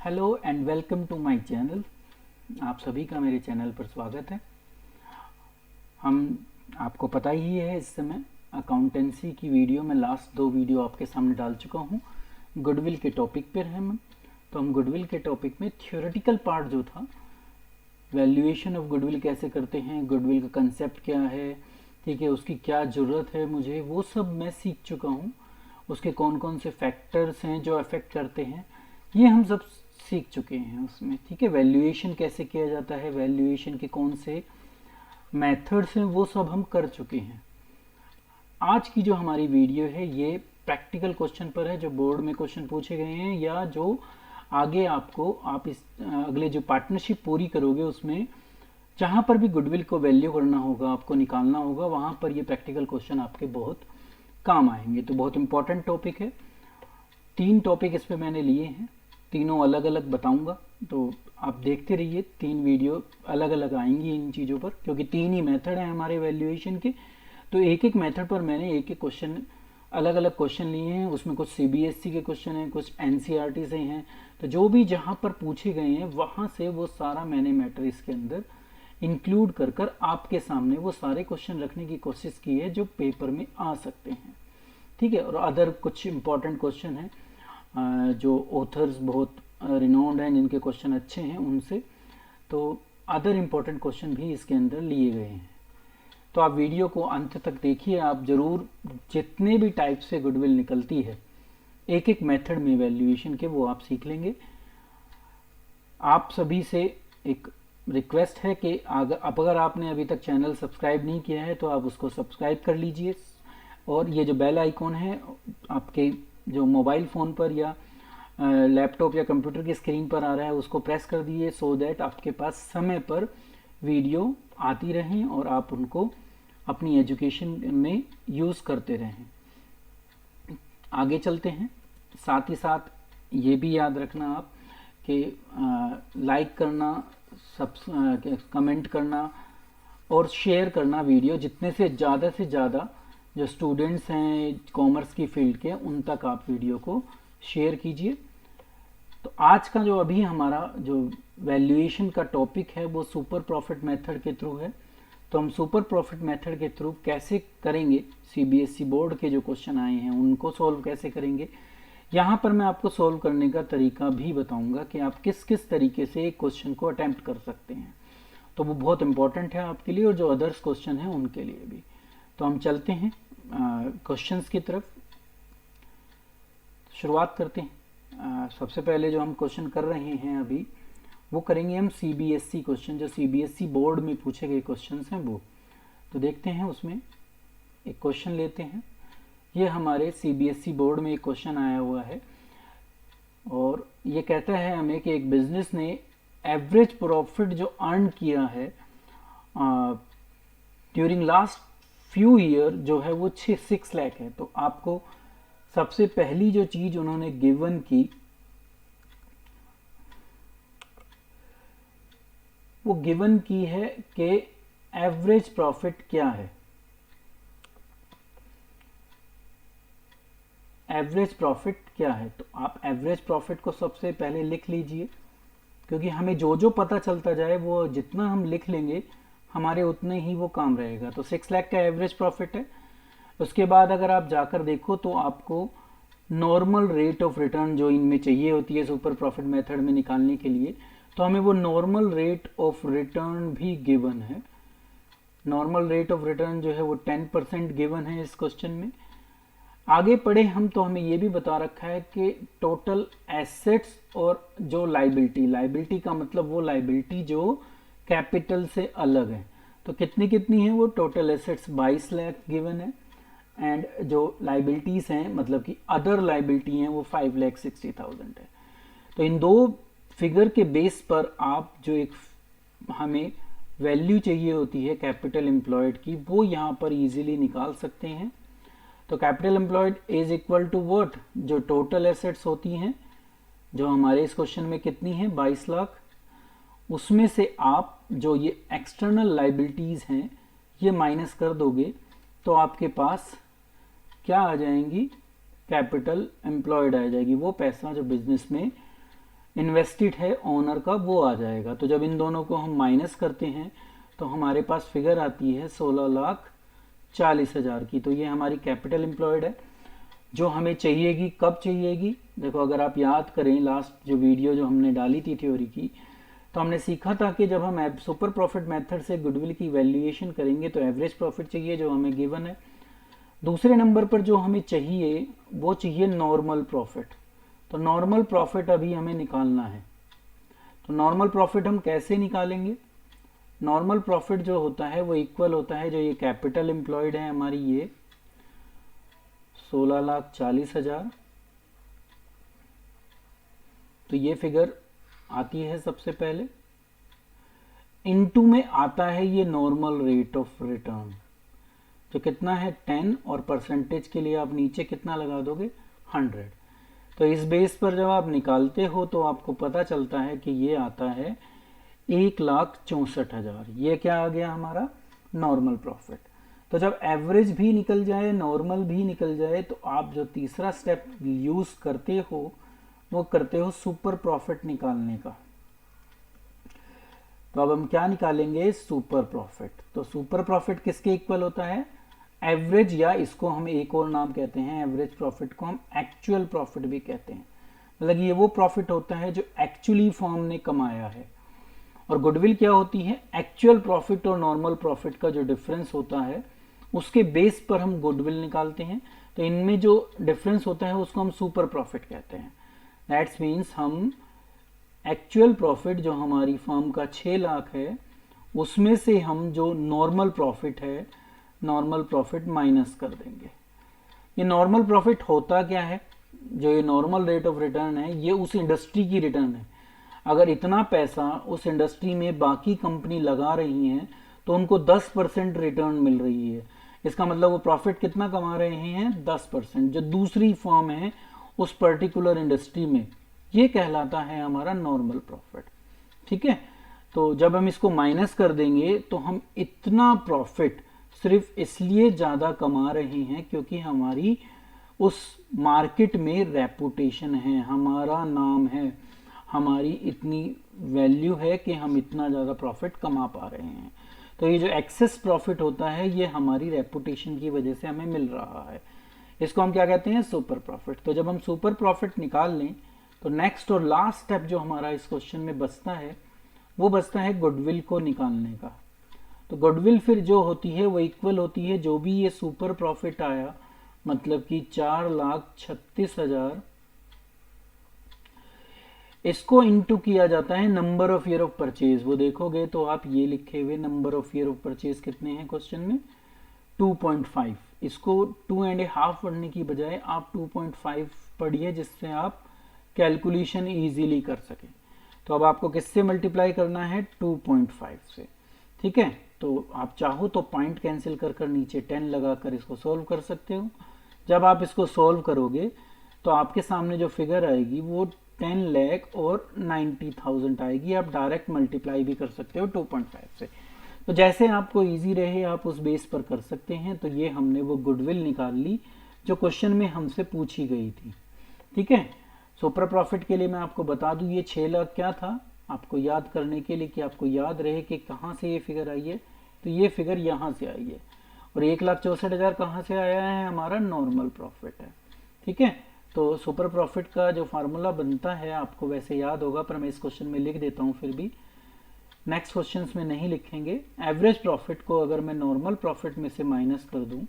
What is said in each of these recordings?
Hello and welcome to my channel. आप सभी का मेरे चैनल पर स्वागत है। हम आपको पता ही है इस समय अकाउंटेंसी की वीडियो में लास्ट 2 वीडियो आपके सामने डाल चुका हूँ। गुडविल के टॉपिक पर हैं हम। तो हम गुडविल के टॉपिक में थ्योरेटिकल पार्ट जो था, वैल्यूएशन ऑफ गुडविल कैसे करते हैं, गुडविल का कंसेप्ट क्या है, ठीक है, उसकी क्या ज़रूरत है मुझे, वो सब मैं सीख चुका हूँ। उसके कौन कौन से फैक्टर्स हैं जो अफेक्ट करते हैं, ये हम सब सीख चुके हैं उसमें। ठीक है, वैल्यूएशन कैसे किया जाता है, वैल्यूएशन के कौन से मेथड्स हैं, वो सब हम कर चुके हैं। आज की जो हमारी वीडियो है ये प्रैक्टिकल क्वेश्चन पर है, जो बोर्ड में क्वेश्चन पूछे गए हैं या जो आगे आपको आप इस अगले जो पार्टनरशिप पूरी करोगे उसमें जहाँ पर भी गुडविल को वैल्यू करना होगा, आपको निकालना होगा, वहाँ पर ये प्रैक्टिकल क्वेश्चन आपके बहुत काम आएंगे। तो बहुत इंपॉर्टेंट टॉपिक है। 3 टॉपिक इस पे मैंने लिए हैं, तीनों अलग अलग बताऊंगा, तो आप देखते रहिए। 3 वीडियो अलग अलग आएंगी इन चीज़ों पर, क्योंकि 3 ही मेथड हैं हमारे वैल्यूएशन के। तो एक एक मेथड पर मैंने एक एक क्वेश्चन, अलग अलग क्वेश्चन लिए हैं। उसमें कुछ सीबीएसई के क्वेश्चन हैं, कुछ एनसीईआरटी से हैं। तो जो भी जहाँ पर पूछे गए हैं वहाँ से वो सारा मैंने मैटर इसके अंदर इंक्लूड कर कर आपके सामने वो सारे क्वेश्चन रखने की कोशिश की है जो पेपर में आ सकते हैं। ठीक है, और अदर कुछ इंपॉर्टेंट क्वेश्चन हैं जो ऑथर्स बहुत रिनोन्ड हैं, जिनके क्वेश्चन अच्छे हैं उनसे, तो अदर इंपॉर्टेंट क्वेश्चन भी इसके अंदर लिए गए हैं। तो आप वीडियो को अंत तक देखिए। आप जरूर जितने भी टाइप से गुडविल निकलती है एक एक मेथड में वैल्यूएशन के, वो आप सीख लेंगे। आप सभी से एक रिक्वेस्ट है कि अगर आपने अभी तक चैनल सब्सक्राइब नहीं किया है तो आप उसको सब्सक्राइब कर लीजिए, और ये जो बेल आइकॉन है आपके जो मोबाइल फ़ोन पर या लैपटॉप या कंप्यूटर की स्क्रीन पर आ रहा है उसको प्रेस कर दीजिए, सो दैट आपके पास समय पर वीडियो आती रहें और आप उनको अपनी एजुकेशन में यूज़ करते रहें। आगे चलते हैं। साथ ही साथ ये भी याद रखना आप कि लाइक करना, कमेंट करना और शेयर करना वीडियो, जितने से ज़्यादा जो स्टूडेंट्स हैं कॉमर्स की फील्ड के, उन तक आप वीडियो को शेयर कीजिए। तो आज का जो अभी हमारा जो वैल्यूएशन का टॉपिक है वो सुपर प्रॉफिट मेथड के थ्रू है। तो हम सुपर प्रॉफिट मेथड के थ्रू कैसे करेंगे, सीबीएसई बोर्ड के जो क्वेश्चन आए हैं उनको सॉल्व कैसे करेंगे, यहाँ पर मैं आपको सॉल्व करने का तरीका भी बताऊंगा कि आप किस किस तरीके से एक क्वेश्चन को अटेम्प्ट कर सकते हैं। तो वो बहुत इंपॉर्टेंट है आपके लिए और जो अदर्स क्वेश्चन हैं उनके लिए भी। तो हम चलते हैं क्वेश्चंस की तरफ, शुरुआत करते हैं। सबसे पहले जो हम क्वेश्चन कर रहे हैं अभी वो करेंगे हम सीबीएसई क्वेश्चन, जो सीबीएसई बोर्ड में पूछे गए क्वेश्चंस हैं वो। तो देखते हैं, उसमें एक क्वेश्चन लेते हैं। ये हमारे सीबीएसई बोर्ड में एक क्वेश्चन आया हुआ है और ये कहता है हमें कि एक बिजनेस ने एवरेज प्रॉफिट जो अर्न किया है ड्यूरिंग लास्ट फ्यू ईयर जो है वो 6 लाख है। तो आपको सबसे पहली जो चीज उन्होंने गिवन की वो गिवन की है कि एवरेज प्रॉफिट क्या है। एवरेज प्रॉफिट क्या है, तो आप एवरेज प्रॉफिट को सबसे पहले लिख लीजिए, क्योंकि हमें जो जो पता चलता जाए वो जितना हम लिख लेंगे हमारे उतने ही वो काम रहेगा। तो 6 लाख का एवरेज प्रॉफिट है। उसके बाद अगर आप जाकर देखो तो आपको नॉर्मल रेट ऑफ रिटर्न जो इनमें चाहिए होती है सुपर प्रॉफिट मेथड में निकालने के लिए, तो हमें वो नॉर्मल रेट ऑफ रिटर्न भी गिवन है। नॉर्मल रेट ऑफ रिटर्न जो है वो 10% गिवन है इस क्वेश्चन में। आगे पढ़े हम तो हमें ये भी बता रखा है कि टोटल एसेट्स और जो लाइबिलिटी का मतलब वो लाइबिलिटी जो कैपिटल से अलग है, तो कितनी कितनी है वो, टोटल एसेट्स 22 लाख गिवन है, एंड जो लाइबिलिटीज हैं मतलब कि अदर लाइबिलिटी हैं वो 5,60,000 है। तो इन दो फिगर के बेस पर आप जो एक हमें वैल्यू चाहिए होती है कैपिटल एम्प्लॉयड की, वो यहाँ पर इजीली निकाल सकते हैं। तो capital employed is equal to what, जो टोटल एसेट्स होती हैं जो हमारे इस क्वेश्चन में कितनी है 22 लाख, उसमें से आप जो ये एक्सटर्नल लाइबिलिटीज हैं ये माइनस कर दोगे तो आपके पास क्या आ जाएंगी, कैपिटल एम्प्लॉयड आ जाएगी, वो पैसा जो बिजनेस में इन्वेस्टेड है ओनर का वो आ जाएगा। तो जब इन दोनों को हम माइनस करते हैं तो हमारे पास फिगर आती है 16,40,000 की। तो ये हमारी कैपिटल एम्प्लॉयड है जो हमें चाहिएगी। कब चाहिएगी? देखो अगर आप याद करें लास्ट जो वीडियो जो हमने डाली थी थ्योरी की, तो हमने सीखा था कि जब हम सुपर प्रॉफिट मेथड से गुडविल की वैल्यूएशन करेंगे तो एवरेज प्रॉफिट चाहिए जो हमें गिवन है। दूसरे नंबर पर जो हमें चाहिए वो चाहिए नॉर्मल प्रॉफिट। तो नॉर्मल प्रॉफिट अभी हमें निकालना है। तो नॉर्मल प्रॉफिट हम कैसे निकालेंगे? नॉर्मल प्रॉफिट जो होता है वो इक्वल होता है, जो ये कैपिटल एम्प्लॉयड है हमारी ये 16,40,000, तो ये फिगर आती है सबसे पहले। इनटू में आता है ये नॉर्मल रेट ऑफ रिटर्न जो कितना है 10, और परसेंटेज के लिए आप नीचे कितना लगा दोगे 100। तो इस बेस पर जब आप निकालते हो तो आपको पता चलता है कि ये आता है 1,64,000। ये क्या आ गया हमारा नॉर्मल प्रॉफिट। तो जब एवरेज भी निकल जाए नॉर्मल भी निकल जाए तो आप जो तीसरा स्टेप यूज करते हो वो करते हो सुपर प्रॉफिट निकालने का। तो अब हम क्या निकालेंगे? Super profit. तो सुपर प्रॉफिट किसके इक्वल होता है? एवरेज, या इसको हम एक और नाम कहते हैं एवरेज प्रॉफिट को हम एक्चुअल प्रॉफिट भी कहते हैं। मतलब ये वो प्रॉफिट होता है जो एक्चुअली फर्म ने कमाया है। और गुडविल क्या होती है? एक्चुअल प्रॉफिट और नॉर्मल प्रॉफिट का जो डिफरेंस होता है उसके बेस पर हम गुडविल निकालते हैं। तो इनमें जो डिफरेंस होता है उसको हम सुपर प्रॉफिट कहते हैं। दैट्स मीन्स हम एक्चुअल प्रॉफिट जो हमारी फर्म का 6 लाख है उसमें से हम जो नॉर्मल प्रॉफिट है नॉर्मल प्रॉफिट माइनस कर देंगे। ये नॉर्मल प्रॉफिट होता क्या है? जो ये नॉर्मल रेट ऑफ रिटर्न है ये उस इंडस्ट्री की रिटर्न है। अगर इतना पैसा उस इंडस्ट्री में बाकी कंपनी लगा रही है तो उनको 10% रिटर्न मिल रही है। इसका मतलब वो प्रॉफिट कितना कमा रहे हैं? 10%। जो दूसरी फर्म है उस पर्टिकुलर इंडस्ट्री में, ये कहलाता है हमारा नॉर्मल प्रॉफिट। ठीक है। तो जब हम इसको माइनस कर देंगे तो हम इतना प्रॉफिट सिर्फ इसलिए ज़्यादा कमा रहे हैं क्योंकि हमारी उस मार्केट में रेपुटेशन है, हमारा नाम है, हमारी इतनी वैल्यू है कि हम इतना ज़्यादा प्रॉफिट कमा पा रहे हैं। तो ये जो एक्सेस प्रॉफिट होता है ये हमारी रेपुटेशन की वजह से हमें मिल रहा है। इसको हम क्या कहते हैं? Super profit. तो जब हम सुपर प्रॉफिट निकाल लें तो नेक्स्ट और लास्ट स्टेप जो हमारा इस क्वेश्चन में बचता है वो बचता है गुडविल को निकालने का। तो गुडविल फिर जो होती है वो इक्वल होती है जो भी ये सुपर प्रॉफिट आया, मतलब कि 4,36,000, इसको इनटू किया जाता है number of year of purchase. वो देखोगे तो आप ये लिखे हुए number of year of purchase कितने हैं क्वेश्चन में? 2.5। इसको 2.5 पढ़ने की बजाय आप 2.5 पढ़िए जिससे आप कैलकुलेशन इजीली कर सकें। तो अब आपको किससे मल्टीप्लाई करना है? 2.5 से। ठीक है। तो आप चाहो तो पॉइंट कैंसिल कर नीचे 10 लगाकर इसको सॉल्व कर सकते हो। जब आप इसको सॉल्व करोगे तो आपके सामने जो फिगर आएगी वो 10,90,000 आएगी। आप डायरेक्ट मल्टीप्लाई भी कर सकते हो 2.5 से। तो जैसे आपको इजी रहे आप उस बेस पर कर सकते हैं। तो ये हमने वो गुडविल निकाल ली जो क्वेश्चन में हमसे पूछी गई थी। ठीक है। सुपर प्रॉफिट के लिए मैं आपको बता दूं ये 6 लाख क्या था, आपको याद करने के लिए कि आपको याद रहे कि कहाँ से ये फिगर आई है। तो ये फिगर यहाँ से आई है। और 1,64,000 कहाँ से आया है? हमारा नॉर्मल प्रॉफिट है। ठीक है। तो सुपर प्रॉफिट का जो फार्मूला बनता है आपको वैसे याद होगा, पर मैं इस क्वेश्चन में लिख देता हूँ, फिर भी नेक्स्ट क्वेश्चंस में नहीं लिखेंगे। एवरेज प्रॉफिट को अगर मैं नॉर्मल प्रॉफिट में से माइनस कर दूं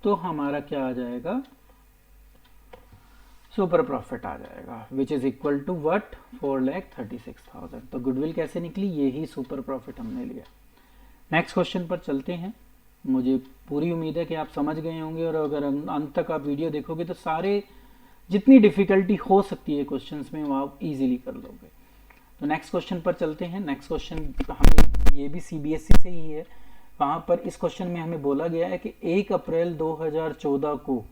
तो हमारा क्या आ जाएगा? सुपर प्रॉफिट आ जाएगा, which is equal to what? 4,36,000। तो गुडविल कैसे निकली? यही सुपर प्रॉफिट हमने लिया। नेक्स्ट क्वेश्चन पर चलते हैं। मुझे पूरी उम्मीद है कि आप समझ गए होंगे, और अगर अंत तक आप वीडियो देखोगे तो सारे जितनी डिफिकल्टी हो सकती है क्वेश्चंस में वो आप इजीली कर लोगे। तो नेक्स्ट क्वेश्चन पर चलते हैं। नेक्स्ट क्वेश्चन हमें ये भी सीबीएसई से ही है। वहाँ पर इस क्वेश्चन में हमें बोला गया है कि 1 अप्रैल 2014 को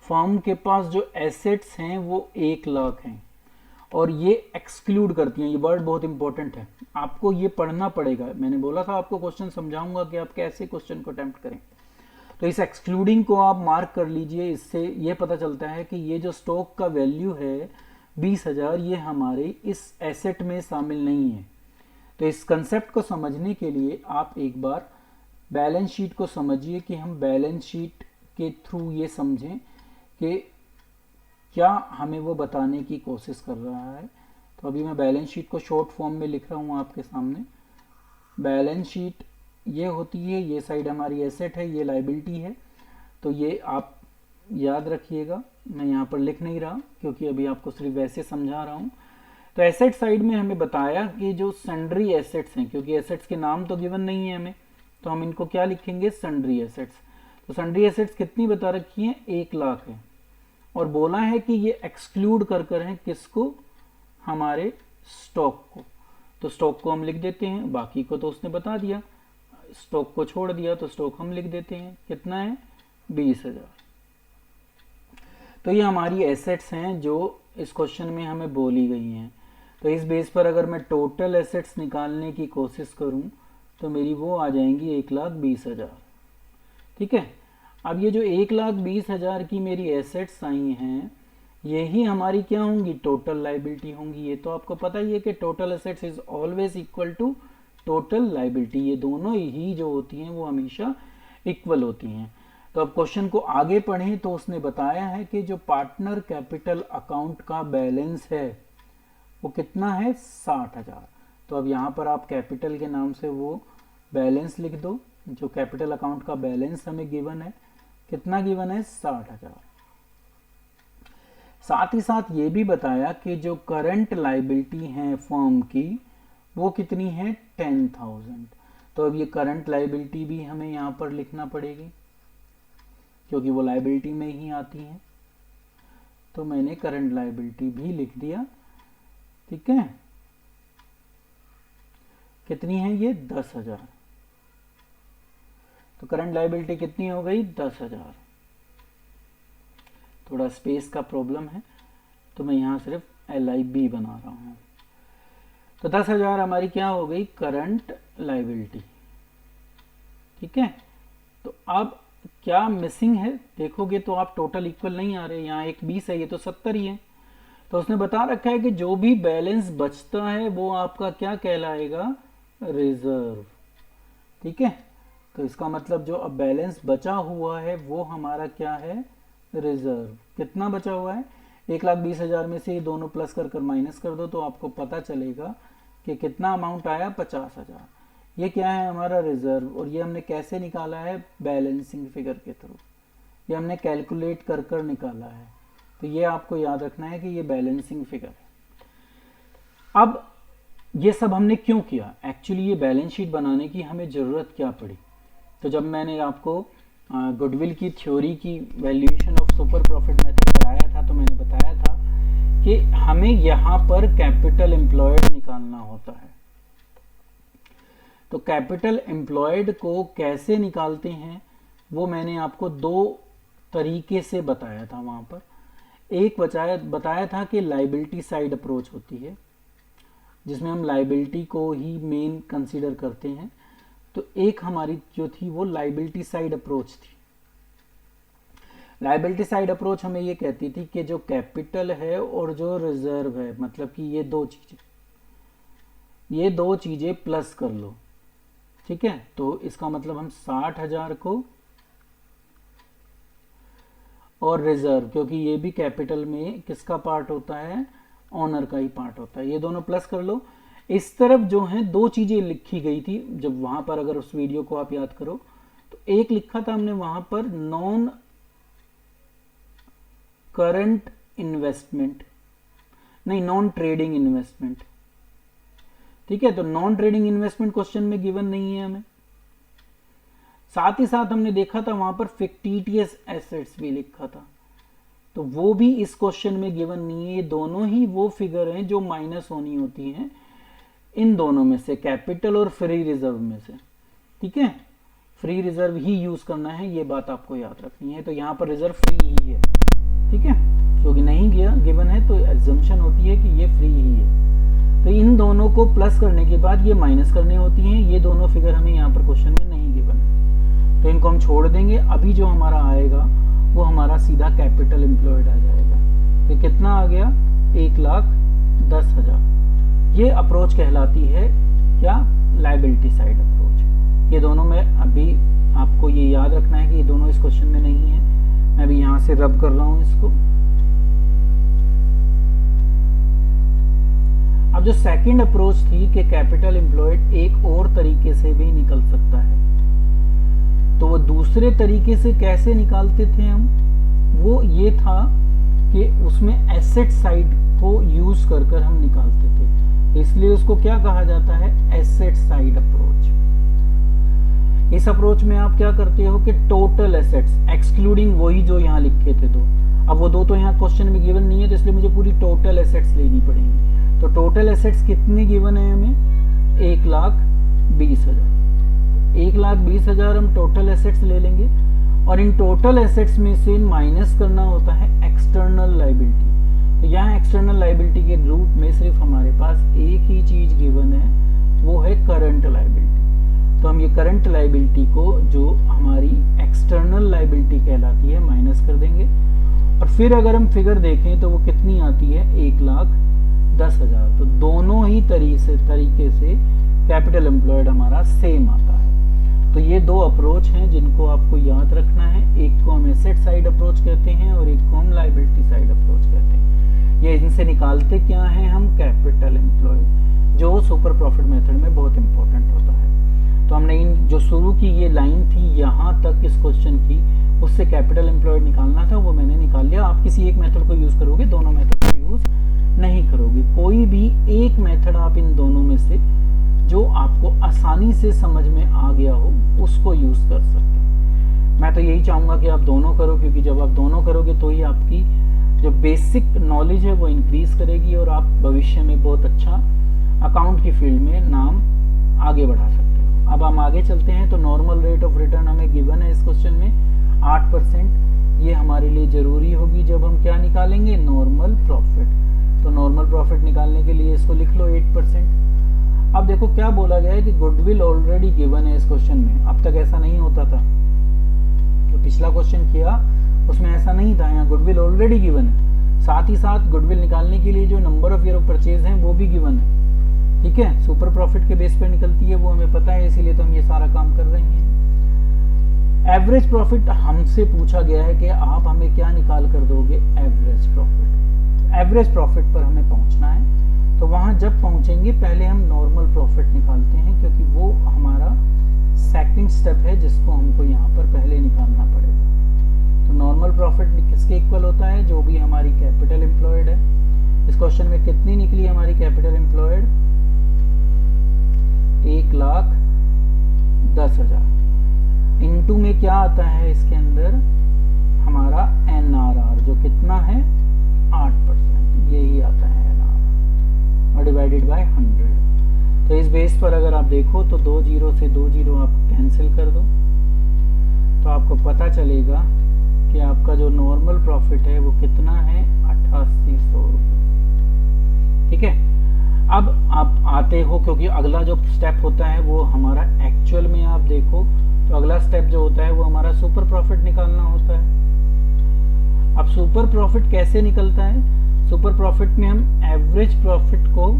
फर्म के पास जो एसेट्स हैं वो 1 लाख हैं, और ये एक्सक्लूड करती हैं। ये वर्ड बहुत इंपॉर्टेंट है, आपको ये पढ़ना पड़ेगा। मैंने बोला था आपको क्वेश्चन समझाऊंगा कि आप कैसे क्वेश्चन को अटेम्प्ट करें। तो इस एक्सक्लूडिंग को आप मार्क कर लीजिए, इससे ये पता चलता है कि ये जो स्टॉक का वैल्यू है 20,000, ये हमारे इस एसेट में शामिल नहीं है। तो इस कंसेप्ट को समझने के लिए आप एक बार बैलेंस शीट को समझिए कि हम बैलेंस शीट के थ्रू ये समझें कि क्या हमें वो बताने की कोशिश कर रहा है। तो अभी मैं बैलेंस शीट को शॉर्ट फॉर्म में लिख रहा हूँ आपके सामने। बैलेंस शीट ये होती है, ये साइड हमारी एसेट है, ये लाइबिलिटी है। तो ये आप याद रखिएगा, मैं यहाँ पर लिख नहीं रहा क्योंकि अभी आपको सिर्फ वैसे समझा रहा हूँ। तो एसेट साइड में हमें बताया कि जो सन्ड्री एसेट्स हैं, क्योंकि एसेट्स के नाम तो गिवन नहीं है हमें, तो हम इनको क्या लिखेंगे, सन्ड्री एसेट्स। तो सन्ड्री एसेट्स कितनी बता रखी हैं, 1 लाख है, और बोला है कि ये एक्सक्लूड कर हैं किसको, हमारे स्टॉक को। तो स्टॉक को हम लिख देते हैं, बाकी को तो उसने बता दिया, स्टॉक को छोड़ दिया, तो स्टॉक हम लिख देते हैं, कितना है, 20,000। तो ये हमारी एसेट्स हैं जो इस क्वेश्चन में हमें बोली गई हैं। तो इस बेस पर अगर मैं टोटल एसेट्स निकालने की कोशिश करूं तो मेरी वो आ जाएंगी 1,20,000। ठीक है, अब ये जो 1,20,000 की मेरी एसेट्स आई हैं, यही हमारी क्या होंगी, टोटल लाइबिलिटी होंगी। ये तो आपको पता ही है कि total assets is always equal to total liability. ये दोनों ही जो होती हैं वो हमेशा इक्वल होती हैं। तो अब क्वेश्चन को आगे पढ़ें तो उसने बताया है कि जो पार्टनर कैपिटल अकाउंट का बैलेंस है वो कितना है, 60,000। तो अब यहाँ पर आप कैपिटल के नाम से वो बैलेंस लिख दो। जो कैपिटल अकाउंट का बैलेंस हमें गिवन है, कितना गिवन है, 60,000। साथ ही साथ ये भी बताया कि जो करंट लाइबिलिटी है फर्म की वो कितनी है, 10,000। तो अब ये करंट लाइबिलिटी भी हमें यहाँ पर लिखना पड़ेगी क्योंकि वो लाइबिलिटी में ही आती है। तो मैंने करंट लाइबिलिटी भी लिख दिया। ठीक है, कितनी है ये, 10,000। तो करंट लाइबिलिटी कितनी हो गई, 10,000। थोड़ा स्पेस का प्रॉब्लम है तो मैं यहाँ सिर्फ LIB बना रहा हूँ। तो 10,000 हमारी क्या हो गई, करंट लाइबिलिटी। ठीक है, तो अब क्या मिसिंग है, देखोगे तो आप टोटल इक्वल नहीं आ रहे, यहाँ एक 20 है, ये तो 70 ही है। तो उसने बता रखा है कि जो भी बैलेंस बचता है वो आपका क्या कहलाएगा, रिजर्व। ठीक है, तो इसका मतलब जो अब बैलेंस बचा हुआ है वो हमारा क्या है, रिजर्व। कितना बचा हुआ है, 1,20,000 में से ये दोनों प्लस कर माइनस कर दो तो आपको पता चलेगा कि कितना अमाउंट आया, 50,000। ये क्या है, हमारा रिजर्व। और ये हमने कैसे निकाला है, बैलेंसिंग फिगर के थ्रू। ये हमने कैलकुलेट कर निकाला है। तो ये आपको याद रखना है कि ये बैलेंसिंग फिगर है। अब ये सब हमने क्यों किया, एक्चुअली ये बैलेंस शीट बनाने की हमें ज़रूरत क्या पड़ी। तो जब मैंने आपको गुडविल की थ्योरी की valuation of super profit method कराया था तो मैंने बताया था कि हमें यहाँ पर कैपिटल एम्प्लॉयड निकालना होता है। तो कैपिटल एम्प्लॉयड को कैसे निकालते हैं वो मैंने आपको 2 तरीके से बताया था। वहाँ पर एक बताया था कि लाइबिलिटी साइड अप्रोच होती है जिसमें हम लाइबिलिटी को ही मेन कंसीडर करते हैं। तो एक हमारी जो थी वो लाइबिलिटी साइड अप्रोच थी। लाइबिलिटी साइड अप्रोच हमें ये कहती थी कि जो कैपिटल है और जो रिजर्व है, मतलब कि ये दो चीजें प्लस कर लो। ठीक है, तो इसका मतलब हम 60,000 को और रिजर्व, क्योंकि ये भी कैपिटल में किसका पार्ट होता है, ऑनर का ही पार्ट होता है, ये दोनों प्लस कर लो। इस तरफ जो है 2 चीजें लिखी गई थी जब वहां पर, अगर उस वीडियो को आप याद करो तो एक लिखा था हमने वहां पर नॉन करंट इन्वेस्टमेंट, नहीं नॉन ट्रेडिंग इन्वेस्टमेंट। ठीक है, तो नॉन ट्रेडिंग इन्वेस्टमेंट क्वेश्चन में गिवन नहीं है हमें। साथ ही साथ हमने देखा था वहां पर फिक्टिटियस एसेट्स भी लिखा था, तो वो भी इस क्वेश्चन में गिवन नहीं है। ये दोनों ही वो फिगर हैं जो माइनस होनी होती हैं इन दोनों में से, कैपिटल और फ्री रिजर्व में से। ठीक है, फ्री रिजर्व ही यूज करना है, ये बात आपको याद रखनी है। तो यहाँ पर रिजर्व फ्री ही है। ठीक है, क्योंकि नहीं गिवन है तो एजम्पशन होती है कि ये फ्री ही है। तो इन दोनों को प्लस करने के बाद ये माइनस करनी होती हैं। ये दोनों फिगर हमें यहाँ पर क्वेश्चन में नहीं गिवन है। तो इनको हम छोड़ देंगे। अभी जो हमारा आएगा वो हमारा सीधा कैपिटल एम्प्लॉयड आ जाएगा। तो कितना आ गया, 1,10,000। ये अप्रोच कहलाती है क्या, लायबिलिटी साइड अप्रोच। ये दोनों में अभी आपको ये याद रखना है कि ये दोनों इस क्वेश्चन में नहीं है। मैं अभी यहाँ से रब कर रहा हूँ इसको। अब जो सेकंड अप्रोच थी कि कैपिटल एम्प्लॉयड एक और तरीके से भी निकल सकता है, तो वो दूसरे तरीके से कैसे निकालते थे हम, वो ये था कि उसमें एसेट साइड को यूज कर कर हम निकालते थे। इसलिए उसको क्या कहा जाता है, एसेट साइड अप्रोच। इस अप्रोच में आप क्या करते हो कि टोटल एसेट्स एक्सक्लूडिंग वही जो यहाँ लिखे थे दो, अब वो दो तो यहाँ क्वेश्चन में गिवन नहीं है, तो इसलिए मुझे पूरी टोटल एसेट्स लेनी पड़ेंगी। तो टोटल एसेट्स कितनी गिवन है हमें, 1,20,000। 1,20,000 हम टोटल एसेट्स ले लेंगे और इन टोटल एसेट्स में से माइनस करना होता है एक्सटर्नल लायबिलिटी। तो यहाँ एक्सटर्नल लायबिलिटी के रूप में सिर्फ हमारे पास एक ही चीज गिवन है, वो है करंट लायबिलिटी। तो हम ये करंट लायबिलिटी को जो हमारी एक्सटर्नल लायबिलिटी कहलाती है माइनस कर देंगे और फिर अगर हम फिगर देखें तो वो कितनी आती है, 1,10,000। तो दोनों ही तरीके से कैपिटल एम्प्लॉयड हमारा सेम आता है। तो ये दो अप्रोच हैं जिनको आपको याद रखना है। एक को हम एसेट साइड अप्रोच कहते हैं और एक को हम लायबिलिटी साइड अप्रोच कहते हैं। ये इनसे निकालते क्या हैं हम, कैपिटल एम्प्लॉयड, जो सुपर प्रॉफिट मेथड में बहुत इंपॉर्टेंट होता है। तो हमने इन जो शुरू की ये लाइन थी यहाँ तक इस क्वेश्चन की, उससे कैपिटल एम्प्लॉयड निकालना था, वो मैंने निकाल लिया। आप किसी एक मेथड को यूज करोगे, दोनों मेथड को यूज नहीं करोगे। कोई भी एक मेथड आप इन दोनों में से जो आपको आसानी से समझ में आ गया हो उसको यूज कर सकते हैं। मैं तो यही चाहूंगा कि आप दोनों करो, क्योंकि जब आप दोनों करोगे तो ही आपकी जो बेसिक नॉलेज है वो इंक्रीज करेगी और आप भविष्य में बहुत अच्छा अकाउंट की फील्ड में नाम आगे बढ़ा सकते हो। अब हम आगे चलते हैं। तो नॉर्मल रेट ऑफ रिटर्न हमें गिवन है इस क्वेश्चन में 8%। ये हमारे लिए जरूरी होगी जब हम क्या निकालेंगे, नॉर्मल प्रॉफिट। तो नॉर्मल प्रॉफिट निकालने के लिए इसको लिख लो 8%। अब देखो क्या बोला गया है कि गुडविल ऑलरेडी गिवन है इस क्वेश्चन में। अब तक ऐसा नहीं होता था, तो पिछला क्वेश्चन किया उसमें ऐसा नहीं था, यहाँ गुडविल ऑलरेडी गिवन है। साथ ही साथ गुडविल निकालने के लिए जो number of year of purchase है वो भी गिवन है। ठीक है, सुपर प्रॉफिट के बेस पर निकलती है, वो हमें पता है, इसीलिए तो हम ये सारा काम कर रहे हैं। एवरेज प्रॉफिट हमसे पूछा गया है कि आप हमें क्या निकाल कर दोगे, एवरेज प्रॉफिट। एवरेज प्रॉफिट पर हमें पहुंचना है, तो वहां जब पहुंचेंगे पहले हम नॉर्मल प्रॉफिट निकालते हैं, क्योंकि वो हमारा सेकंड स्टेप है जिसको हमको यहाँ पर पहले निकालना पड़ेगा। तो नॉर्मल प्रॉफिट किसके इक्वल होता है, जो भी हमारी कैपिटल एम्प्लॉयड है। इस क्वेश्चन में कितनी निकली हमारी कैपिटल एम्प्लॉयड, 1,10,000। इनटू में क्या आता है इसके अंदर, हमारा NRR जो कितना है 8%, यही आता है और डिवाइडेड बाय 100। तो इस बेस पर अगर आप देखो तो 2 जीरो से 2 जीरो आप कैंसिल कर दो, तो आपको पता चलेगा कि आपका जो नॉर्मल प्रॉफिट है वो कितना है, 8800 रुपये। ठीक है, अब आप आते हो, क्योंकि अगला जो स्टेप होता है वो हमारा एक्चुअल में आप देखो तो अगला स्टेप जो होता है वो हमारा सुपर प्रॉफिट निकालना होता है। अब सुपर प्रॉफिट कैसे निकलता है, सुपर प्रॉफिट में हम एवरेज प्रॉफिट को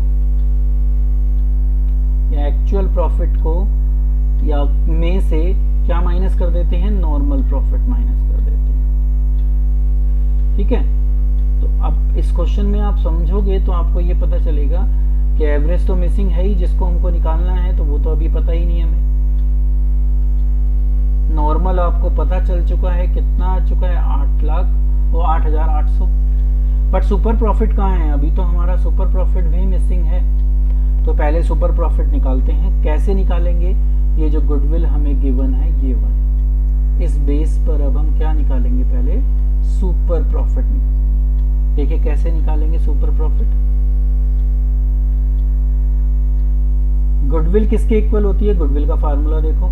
या एक्चुअल प्रॉफिट को या में से क्या माइनस कर देते हैं, नॉर्मल प्रॉफिट माइनस कर देते हैं। ठीक है, तो अब इस क्वेश्चन में आप समझोगे तो आपको ये पता चलेगा कि एवरेज तो मिसिंग है ही, जिसको हमको निकालना है, तो वो तो अभी पता ही नहीं हमें। नॉर्मल आपको पता चल चुका है, कितना आ चुका है, 8,08,000। बट सुपर प्रॉफिट कहाँ है, अभी तो हमारा सुपर प्रॉफिट भी मिसिंग है। तो पहले सुपर प्रॉफिट निकालते हैं। कैसे निकालेंगे, ये जो गुडविल हमें गिवन है ये वाली, इस बेस पर अब हम क्या निकालेंगे, पहले सुपर प्रॉफिट निकालेंगे। देखिए कैसे निकालेंगे सुपर प्रॉफिट। गुडविल किसके इक्वल होती है, गुडविल का फार्मूला देखो,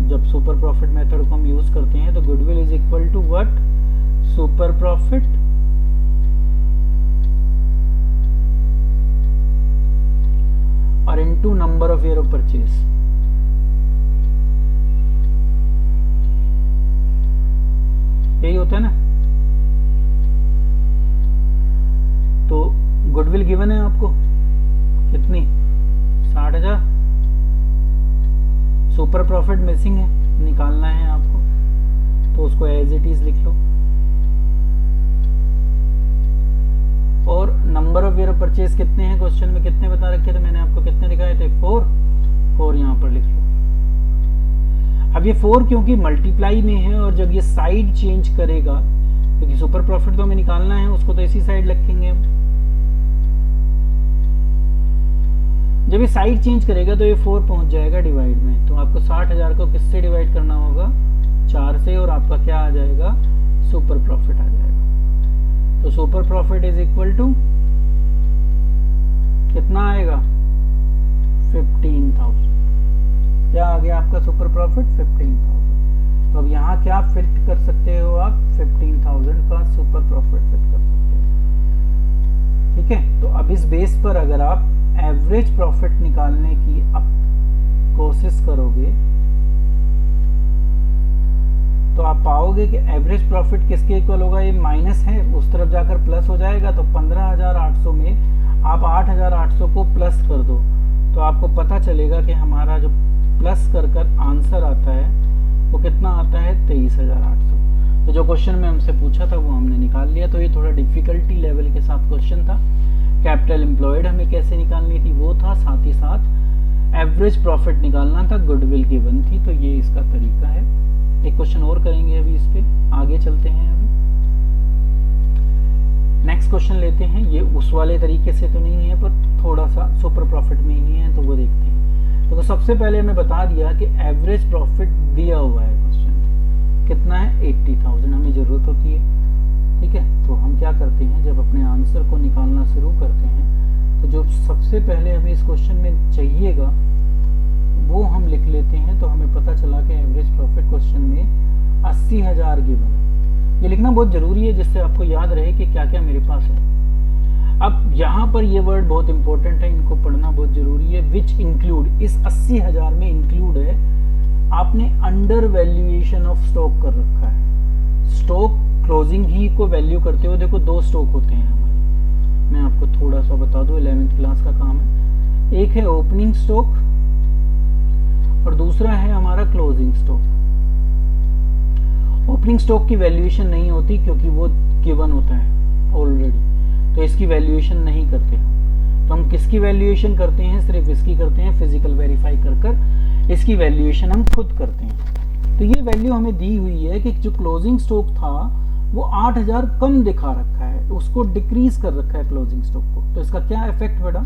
जब सुपर प्रॉफिट मेथड को हम यूज करते हैं तो goodwill is equal to what, super profit और into number of year of purchase. यही होता है ना। तो गुडविल गिवन है आपको कितनी, 60,000। सुपर प्रॉफिट मिसिंग है, निकालना है आपको, तो उसको एज इट इज लिख लो। और number of year of purchase कितने हैं, क्वेश्चन में कितने बता रखे थे, मैंने आपको कितने दिखाए थे, 4 यहाँ पर लिख लो। अब ये 4 क्योंकि मल्टीप्लाई में है, और जब ये साइड चेंज करेगा, क्योंकि सुपर प्रॉफिट तो हमें निकालना है, उसको तो इसी साइड रखेंगे हम। जब ये साइड चेंज करेगा तो ये 4 पहुंच जाएगा डिवाइड में, तो आपको 60,000 को किससे डिवाइड करना होगा, 4 से, और आपका क्या आ जाएगा, सुपर प्रॉफिट आ जाएगा। तो super profit is equal to कितना आएगा, 15,000। क्या आ गया आपका सुपर प्रॉफिट, 15,000। तो अब यहाँ क्या फिट कर सकते हो आप, 15,000 का सुपर प्रॉफिट फिट कर सकते हो। ठीक है, तो अब इस बेस पर अगर आप एवरेज प्रॉफिट निकालने की अब कोशिश करोगे, तो आप पाओगे कि एवरेज प्रॉफिट किसके इक्वल होगा, ये माइनस है, उस तरफ जाकर प्लस हो जाएगा। तो 15,800 में आप 8,800 को प्लस कर दो, तो आपको पता चलेगा कि हमारा जो प्लस कर आंसर आता है वो कितना आता है, 23,800। तो जो क्वेश्चन में हमसे पूछा था वो हमने निकाल लिया। तो ये थोड़ा डिफिकल्टी लेवल के साथ क्वेश्चन था। कैपिटल एम्प्लॉयड हमें कैसे निकालनी थी वो था, साथ ही साथ एवरेज प्रॉफिट निकालना था, गुडविल गिवन थी। तो ये इसका तरीका है। एक क्वेश्चन और करेंगे अभी, इस पे आगे चलते हैं। अभी नेक्स्ट क्वेश्चन लेते हैं। ये उस वाले तरीके से तो नहीं है, पर थोड़ा सा सुपर प्रॉफिट में ही है, तो वो देखते हैं। तो सबसे पहले हमें बता दिया कि एवरेज प्रॉफिट दिया हुआ है क्वेश्चन में, कितना है, 80,000 हमें जरूरत होती है। ठीक है, तो हम क्या करते हैं, जब अपने आंसर को निकालना शुरू करते हैं, तो जो सबसे पहले हमें इस क्वेश्चन में चाहिएगा वो हम लिख लेते हैं। तो हमें पता चला कि एवरेज प्रॉफिट क्वेश्चन में 80,000 गिवन है। ये लिखना बहुत जरूरी है, जिससे आपको याद रहे कि क्या क्या मेरे पास है। अब यहाँ पर ये वर्ड बहुत इंपॉर्टेंट है, इनको पढ़ना बहुत जरूरी है। विच इंक्लूड, इस 80,000 में इंक्लूड है, आपने अंडर वैल्यूएशन ऑफ स्टॉक कर रखा है। स्टॉक क्लोजिंग ही को वैल्यू करते हो। देखो 2 स्टॉक होते हैं हमारे, मैं आपको थोड़ा सा बता दूं, 11th क्लास का काम है। एक है ओपनिंग स्टॉक और दूसरा है हमारा क्लोजिंग स्टॉक। ओपनिंग स्टॉक की वैल्यूएशन नहीं होती क्योंकि वो गिवन होता है ऑलरेडी, तो इसकी वैल्यूएशन नहीं करते हम। तो हम किसकी वैल्यूएशन करते हैं, सिर्फ इसकी करते हैं, फिजिकल वेरीफाई कर इसकी वैल्यूएशन हम खुद करते हैं। तो ये वैल्यू हमें दी हुई है कि जो क्लोजिंग स्टॉक था वो 8,000 कम दिखा रखा है, उसको डिक्रीज कर रखा है क्लोजिंग स्टॉक को। तो इसका क्या इफेक्ट बेटा,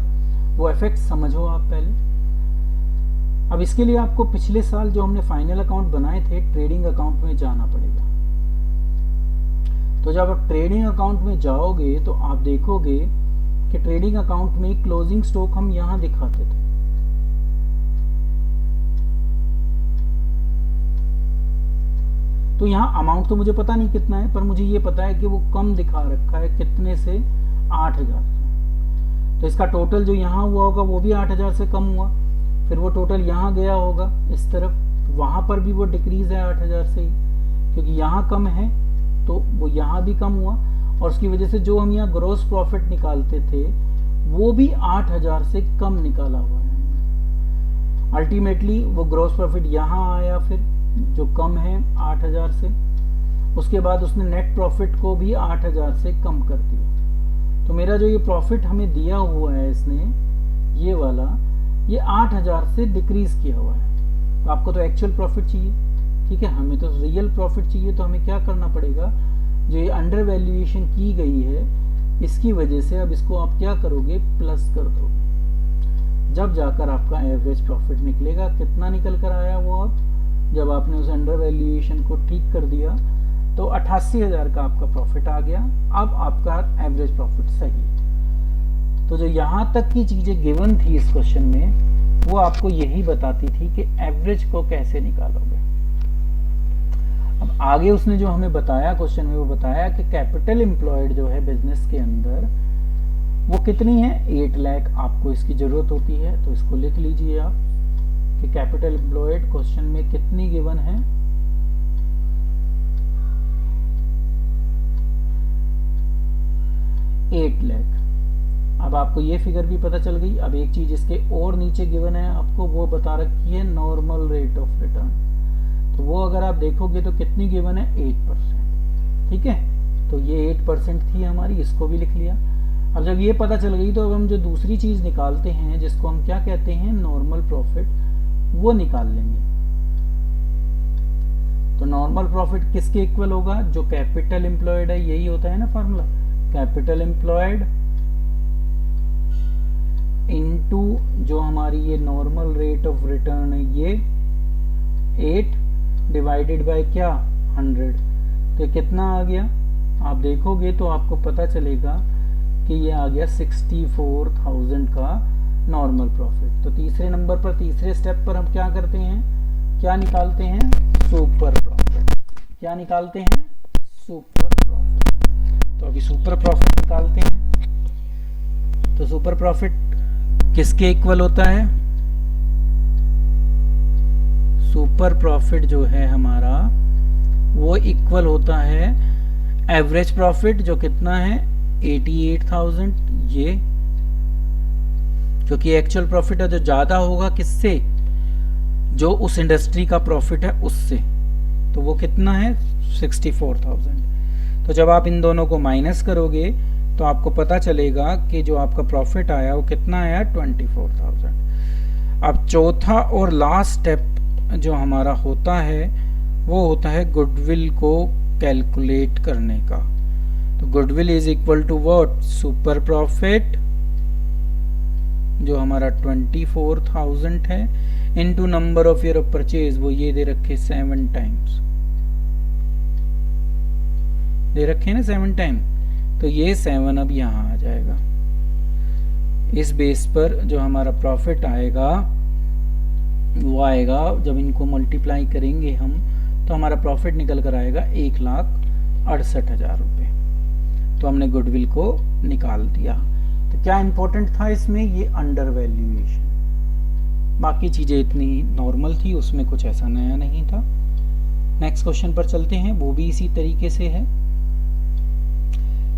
वो इफेक्ट समझो आप पहले। अब इसके लिए आपको पिछले साल जो हमने फाइनल अकाउंट बनाए थे, ट्रेडिंग अकाउंट में जाना पड़ेगा। तो जब आप ट्रेडिंग अकाउंट में जाओगे तो आप देखोगे कि ट्रेडिंग अकाउंट में क्लोजिंग स्टॉक हम यहां दिखाते थे। तो यहाँ अमाउंट तो मुझे पता नहीं कितना है, पर मुझे ये पता है कि वो कम दिखा रखा है, कितने से, 8,000 से। तो इसका टोटल जो यहाँ हुआ होगा वो भी 8,000 से कम हुआ, फिर वो टोटल यहाँ गया होगा इस तरफ, वहां पर भी वो डिक्रीज है 8,000 से ही, क्योंकि यहाँ कम है तो वो यहाँ भी कम हुआ। और उसकी वजह से जो हम यहाँ ग्रॉस प्रॉफिट निकालते थे वो भी 8,000 से कम निकाला हुआ है। अल्टीमेटली वो ग्रॉस प्रॉफिट यहाँ आया, फिर जो कम है 8,000 से। उसके बाद उसने नेट प्रॉफिट को भी 8,000 से कम कर दिया। तो मेरा जो ये प्रॉफिट हमें दिया हुआ है इसने, ये वाला, ये 8,000 से डिक्रीज किया हुआ है। तो आपको तो एक्चुअल प्रॉफिट चाहिए, ठीक है, हमें तो रियल प्रॉफिट चाहिए। तो हमें क्या करना पड़ेगा, जो ये अंडर वैल्यूएशन की गई है इसकी वजह से अब इसको आप क्या करोगे, प्लस कर दोगे। जब जाकर आपका एवरेज प्रॉफिट निकलेगा। कितना निकल कर आया वो, अब जब आपने उस अंडर वैल्यूएशन को ठीक कर दिया तो 88,000 का आपका प्रॉफिट आ गया। अब आपका एवरेज प्रॉफिट सही। तो जो यहाँ तक की चीजें गिवन थी इस क्वेश्चन में, वो आपको यही बताती थी कि एवरेज को कैसे निकालोगे। अब आगे उसने जो हमें बताया क्वेश्चन में, वो बताया कि कैपिटल एम्प्लॉयड जो है बिजनेस के अंदर वो कितनी है, 8 लाख आपको इसकी जरूरत होती है। तो इसको लिख लीजिए आप कि कैपिटल एम्प्लॉयड क्वेश्चन में कितनी गिवन है, 8 लाख। अब आपको ये फिगर भी पता चल गई। अब एक चीज इसके और नीचे गिवन है आपको, वो बता रखी है नॉर्मल रेट ऑफ रिटर्न। तो वो अगर आप देखोगे तो कितनी गिवन है, 8%। ठीक है, तो ये 8% थी हमारी, इसको भी लिख लिया। अब जब ये पता चल गई तो अब हम जो दूसरी चीज निकालते हैं जिसको हम क्या कहते हैं, नॉर्मल प्रॉफिट, वो निकाल लेंगे। तो नॉर्मल प्रॉफिट किसके इक्वल होगा, जो कैपिटल एम्प्लॉयड है, यही होता है ना फॉर्मूला, कैपिटल एम्प्लॉयड इनटू जो हमारी ये नॉर्मल रेट ऑफ रिटर्न है, ये 8 डिवाइडेड बाय क्या, 100। तो कितना आ गया, आप देखोगे तो आपको पता चलेगा कि ये आ गया 64,000 का नॉर्मल प्रॉफिट। तो तीसरे नंबर पर, तीसरे स्टेप पर हम क्या करते हैं, क्या निकालते हैं, सुपर प्रॉफिट। क्या निकालते हैं, सुपर प्रॉफिट। तो अभी सुपर प्रॉफिट निकालते हैं। तो सुपर प्रॉफिट किसके इक्वल होता है, सुपर प्रॉफिट जो है हमारा वो इक्वल होता है एवरेज प्रॉफिट, जो कितना है 88,000, ये क्योंकि एक्चुअल प्रॉफिट है जो ज्यादा होगा किससे, जो उस इंडस्ट्री का प्रॉफिट है उससे। तो वो कितना है 64,000। तो जब आप इन दोनों को माइनस करोगे तो आपको पता चलेगा कि जो आपका प्रॉफिट आया वो कितना आया, 24,000। अब चौथा और लास्ट स्टेप जो हमारा होता है वो होता है गुडविल को कैलकुलेट करने का। तो goodwill is equal to what, super profit जो हमारा 24,000 है into number of year of purchase, वो ये दे रखे 7 टाइम्स, दे रखे ना 7 टाइम। तो ये 7 अब यहां आ जाएगा। इस बेस पर जो हमारा प्रॉफिट आएगा वो आएगा, जब इनको मल्टीप्लाई करेंगे हम तो हमारा प्रॉफिट निकल कर आएगा 1,68,000 रुपये। तो हमने गुडविल को निकाल दिया। तो क्या इंपॉर्टेंट था इसमें, ये अंडर वैल्यूएशन। बाकी चीजें इतनी नॉर्मल थी, उसमें कुछ ऐसा नया नहीं था। नेक्स्ट क्वेश्चन पर चलते हैं, वो भी इसी तरीके से है।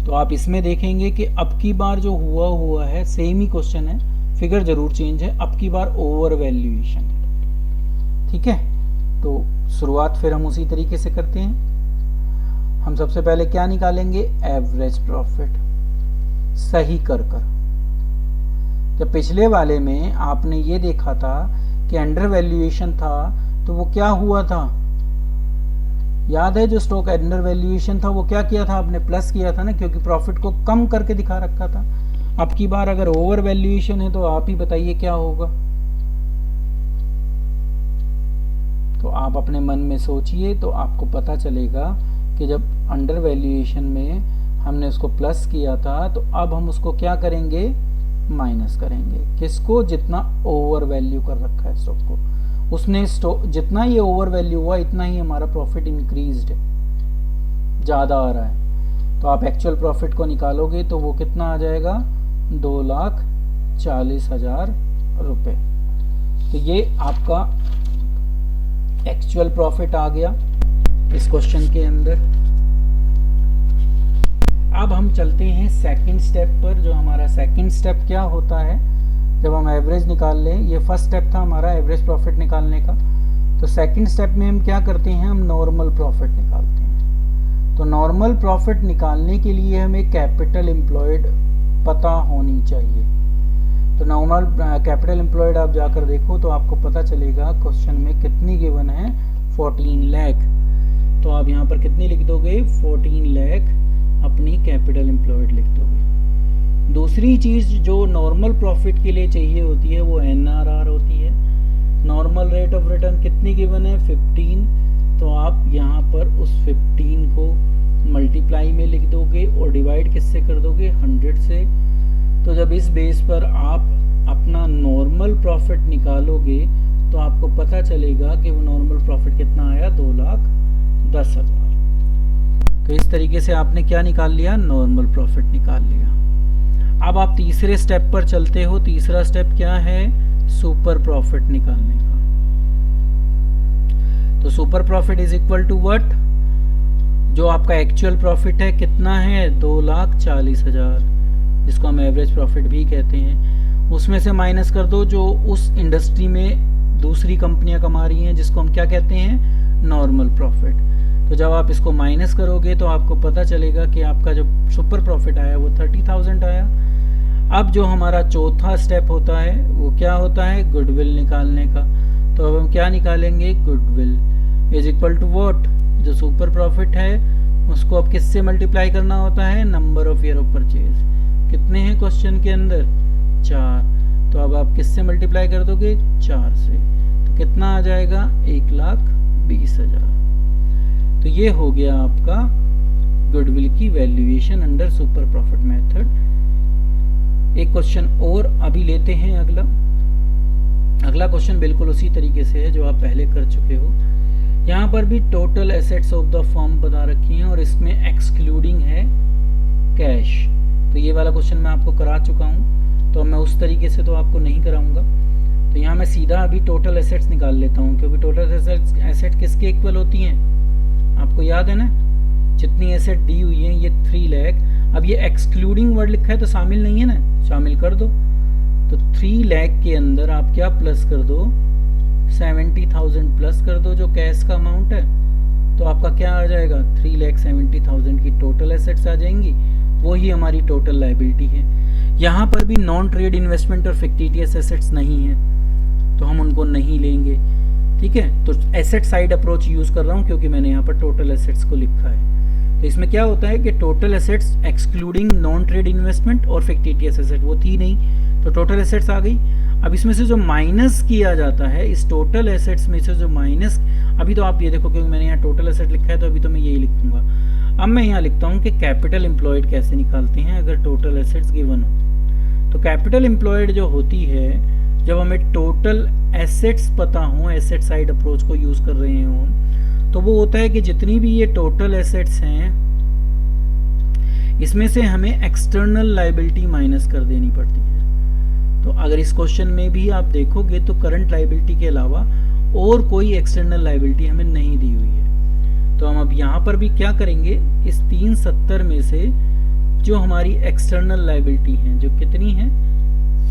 तो आप इसमें देखेंगे कि अब की बार जो हुआ है सेम ही क्वेश्चन है, फिगर जरूर चेंज है, अब की बार ओवर वैल्यूएशन है। ठीक है, तो शुरुआत फिर हम उसी तरीके से करते हैं। हम सबसे पहले क्या निकालेंगे, एवरेज प्रॉफिट, सही कर। जब पिछले वाले में आपने ये देखा था कि अंडर वैल्यूएशन था, तो वो क्या हुआ था, याद है, जो स्टॉक अंडर वैल्यूएशन था वो क्या किया था आपने, प्लस किया था ना, क्योंकि प्रॉफिट को कम करके दिखा रखा था। अब की बार अगर ओवर वैल्यूएशन है तो आप ही बताइए क्या होगा। तो आप अपने मन में सोचिए, तो आपको पता चलेगा कि जब अंडर वैल्यूएशन में हमने उसको प्लस किया था, तो अब हम उसको क्या करेंगे, माइनस करेंगे। किसको, जितना ओवर वैल्यू कर रखा है स्टॉक को, उसने जितना ये ओवर वैल्यू हुआ इतना ही हमारा प्रॉफिट इंक्रीज्ड है, ज्यादा आ रहा है। तो आप एक्चुअल प्रॉफिट को निकालोगे तो वो कितना आ जाएगा, 2,40,000 रुपये। तो ये आपका एक्चुअल प्रॉफिट आ गया इस क्वेश्चन के अंदर। अब हम चलते हैं सेकंड स्टेप पर। जो हमारा सेकंड स्टेप क्या होता है, जब हम एवरेज निकाल लें, ये फर्स्ट स्टेप था हमारा एवरेज प्रॉफिट निकालने का। तो सेकंड स्टेप में हम क्या करते हैं, हम नॉर्मल प्रॉफिट निकालते हैं। तो नॉर्मल प्रॉफिट निकालने के लिए हमें कैपिटल एम्प्लॉयड पता होनी चाहिए। तो नॉर्मल कैपिटल एम्प्लॉयड आप जाकर देखो तो आपको पता चलेगा क्वेश्चन में कितनी गिवन है, 14 लाख। तो आप यहाँ पर कितनी लिख दोगे, 14 लाख अपनी कैपिटल एम्प्लॉयड लिख दोगे। दूसरी चीज जो नॉर्मल प्रॉफिट के लिए चाहिए होती है वो NRR होती है। नॉर्मल रेट ऑफ रिटर्न कितनी गिवन है, 15। तो आप यहाँ पर उस 15 को मल्टीप्लाई में लिख दोगे और डिवाइड किससे कर दोगे, 100 से। तो जब इस बेस पर आप अपना नॉर्मल प्रॉफिट निकालोगे तो आपको पता चलेगा कि वो नॉर्मल प्रॉफिट कितना आया, 2,10,000। तो इस तरीके से आपने क्या निकाल लिया, नॉर्मल प्रॉफिट निकाल लिया। अब आप तीसरे स्टेप पर चलते हो। तीसरा स्टेप क्या है, सुपर प्रॉफिट निकालने का। तो super profit is equal to what, जो आपका एक्चुअल प्रॉफिट है कितना है, 2,40,000 जिसको हम एवरेज प्रॉफिट भी कहते हैं, उसमें से माइनस कर दो जो उस इंडस्ट्री में दूसरी कंपनियां कमा रही हैं, जिसको हम क्या कहते हैं, नॉर्मल प्रॉफिट। तो जब आप इसको माइनस करोगे तो आपको पता चलेगा कि आपका जो सुपर प्रॉफिट आया वो 30,000 आया। अब जो हमारा चौथा स्टेप होता है वो क्या होता है, गुडविल निकालने का। तो अब हम क्या निकालेंगे, goodwill is equal to what, जो सुपर प्रॉफिट है उसको अब किससे मल्टीप्लाई करना होता है, number of year of purchase. कितने हैं क्वेश्चन के अंदर, 4। तो अब आप किससे मल्टीप्लाई कर दोगे, 4 से। तो कितना आ जाएगा, 1,20,000। तो ये हो गया आपका गुडविल की valuation under super profit method. एक क्वेश्चन और अभी लेते हैं। अगला क्वेश्चन बिल्कुल उसी तरीके से है जो आप पहले कर चुके हो। यहाँ पर भी total assets of the firm बता रखी हैं और इसमें एक्सक्लूडिंग है कैश। तो ये वाला क्वेश्चन मैं आपको करा चुका हूँ, तो मैं उस तरीके से तो आपको नहीं कराऊंगा। तो यहाँ मैं सीधा अभी टोटल एसेट्स निकाल लेता हूँ, क्योंकि टोटल एसेट किसके इक्वल होती हैं, आपको याद है ना, जितनी एसेट दी हुई है ये 3 लाख। अब ये एक्सक्लूडिंग वर्ड लिखा है तो शामिल नहीं है ना, शामिल कर दो। तो 3 लाख के अंदर आप क्या प्लस कर दो, 70,000 प्लस कर दो जो कैश का अमाउंट है। तो आपका क्या आ जाएगा, 3,70,000 की टोटल एसेट्स आ जाएंगी, वो ही हमारी टोटल लायबिलिटी है। यहाँ पर भी नॉन ट्रेड इन्वेस्टमेंट और फिक्टिटियस एसेट्स नहीं है, तो हम उनको नहीं लेंगे। ठीक है, तो एसेट साइड अप्रोच यूज कर रहा हूँ क्योंकि मैंने यहाँ पर टोटल एसेट्स को लिखा है। तो इसमें क्या होता है कि total assets excluding non trade investment और फिक्टिटियस एसेट वो थी नहीं, तो टोटल एसेट्स आ गई। अब इसमें से जो माइनस किया जाता है, इस टोटल एसेट्स में से जो माइनस, अभी तो आप ये देखो क्योंकि मैंने यहाँ टोटल एसेट लिखा है तो अभी तो मैं यही लिखूंगा। अब मैं यहाँ लिखता हूँ कि कैपिटल एम्प्लॉयड कैसे निकालते हैं अगर टोटल एसेट्स गिवन हो। तो कैपिटल एम्प्लॉयड जो होती है, जब हमें टोटल एसेट्स पता हो, एसेट साइड अप्रोच को यूज कर रहे हो, तो वो होता है कि जितनी भी ये टोटल एसेट्स हैं इसमें से हमें एक्सटर्नल लायबिलिटी माइनस कर देनी पड़ती है। तो अगर इस क्वेश्चन में भी आप देखोगे तो करंट लायबिलिटी के अलावा और कोई एक्सटर्नल लायबिलिटी हमें नहीं दी हुई है। तो हम अब यहाँ पर भी क्या करेंगे, इस 370 में से जो हमारी एक्सटर्नल लायबिलिटी है जो कितनी है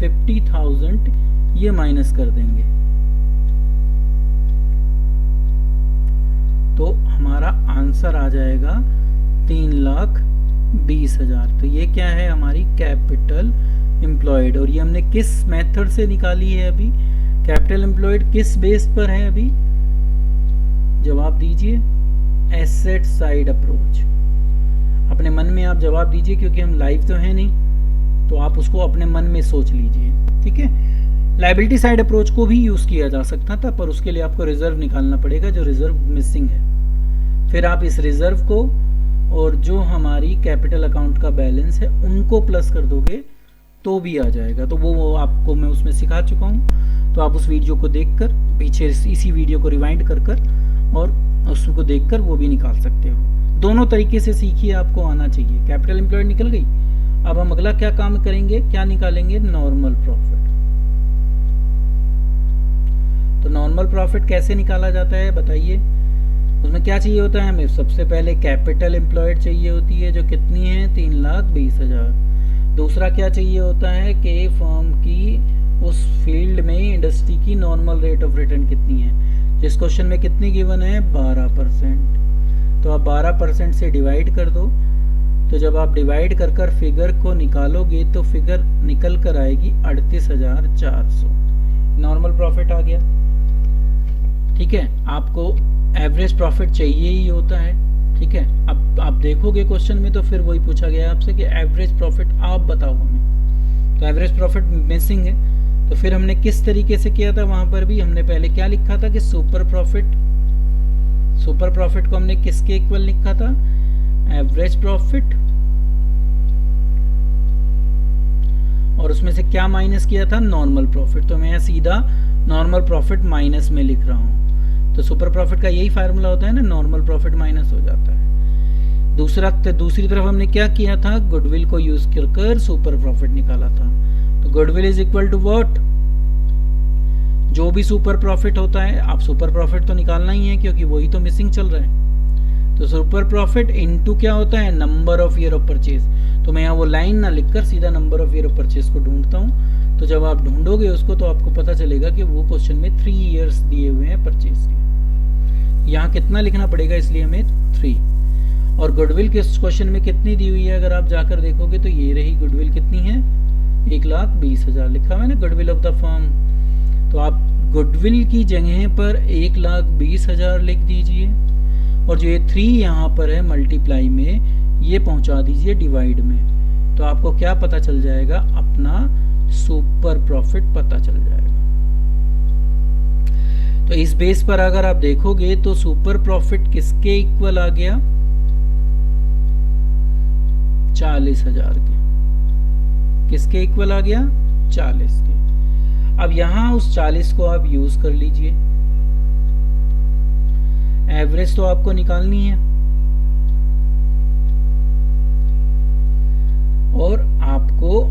50,000, ये माइनस कर देंगे। तो हमारा आंसर आ जाएगा 3,20,000। तो ये क्या है, हमारी कैपिटल एम्प्लॉयड। और ये हमने किस मेथड से निकाली है, अभी कैपिटल एम्प्लॉयड किस बेस पर है, अभी जवाब दीजिए, एसेट साइड अप्रोच। अपने मन में आप जवाब दीजिए क्योंकि हम लाइव तो है नहीं, तो आप उसको अपने मन में सोच लीजिए। ठीक है, लायबिलिटी साइड अप्रोच को भी यूज किया जा सकता था, पर उसके लिए आपको रिजर्व निकालना पड़ेगा, जो रिजर्व मिसिंग है। फिर आप इस रिजर्व को और जो हमारी कैपिटल अकाउंट का बैलेंस है उनको प्लस कर दोगे तो भी आ जाएगा। तो वो आपको मैं उसमें सिखा चुका हूँ, तो आप उस वीडियो को देखकर, पीछे इसी वीडियो को रिवाइंड कर और उसको देखकर वो भी निकाल सकते हो। दोनों तरीके से सीखिए, आपको आना चाहिए। कैपिटल एम्प्लॉयड निकल गई। अब हम अगला क्या काम करेंगे, क्या निकालेंगे, नॉर्मल प्रॉफिट। तो नॉर्मल प्रॉफिट कैसे निकाला जाता है बताइए। उसमें क्या चाहिए होता है हमें, सबसे पहले कैपिटल एम्प्लॉयड चाहिए होती है जो कितनी है 3,20,000। दूसरा क्या चाहिए होता है कि फर्म की उस फील्ड में इंडस्ट्री की नॉर्मल रेट ऑफ रिटर्न कितनी है, जिस क्वेश्चन में कितनी गिवन है 12%। तो आप 12% से डिवाइड कर दो। तो जब आप डिवाइड कर फिगर को निकालोगे तो फिगर निकल कर आएगी 38,400। नॉर्मल प्रॉफिट आ गया। ठीक है, आपको एवरेज प्रॉफिट चाहिए ही होता है। ठीक है, अब आप देखोगे क्वेश्चन में तो फिर वही पूछा गया आपसे कि एवरेज प्रॉफिट आप बताओ हमें। तो एवरेज प्रॉफिट मिसिंग है, तो फिर हमने किस तरीके से किया था, वहां पर भी हमने पहले क्या लिखा था कि सुपर प्रॉफिट को हमने किसके इक्वल लिखा था, एवरेज प्रॉफिट, और उसमें से क्या माइनस किया था, नॉर्मल प्रॉफिट। तो मैं यहाँ सीधा नॉर्मल प्रॉफिट माइनस में लिख रहा हूँ। तो सुपर प्रॉफिट का यही फार्मूला होता है ना, नॉर्मल प्रॉफिट माइनस हो जाता है। दूसरी तरफ हमने क्या किया था, गुडविल को यूज कर सुपर प्रॉफिट निकाला था। तो goodwill is equal to what, जो भी सुपर प्रॉफिट होता है, आप सुपर प्रॉफिट तो निकालना ही है क्योंकि वही तो मिसिंग चल रहा है। तो सुपर प्रॉफिट इनटू क्या होता है, number of year of purchase. तो मैं यहाँ वो लाइन ना लिखकर सीधा number of year of purchase को ढूंढता हूँ। तो जब आप ढूंढोगे उसको तो आपको पता चलेगा कि वो क्वेश्चन में 3 ईयर्स दिए हुए हैं परचेज के। यहाँ कितना लिखना पड़ेगा, इसलिए हमें 3। और गुडविल के क्वेश्चन में कितनी दी हुई है, अगर आप जाकर देखोगे तो ये रही गुडविल कितनी है, 1,20,000 लिखा हुआ है ना, गुडविल ऑफ द फर्म। तो आप गुडविल की जगह पर 1,20,000 लिख दीजिए और जो ये 3 यहाँ पर है मल्टीप्लाई में, ये पहुंचा दीजिए डिवाइड में। तो आपको क्या पता चल जाएगा, अपना सुपर प्रॉफिट पता चल जाएगा। तो इस बेस पर अगर आप देखोगे तो सुपर प्रॉफिट किसके इक्वल आ गया, 40,000 के। किसके इक्वल आ गया, 40 के। अब यहां उस 40 को आप यूज कर लीजिए। एवरेज तो आपको निकालनी है और आपको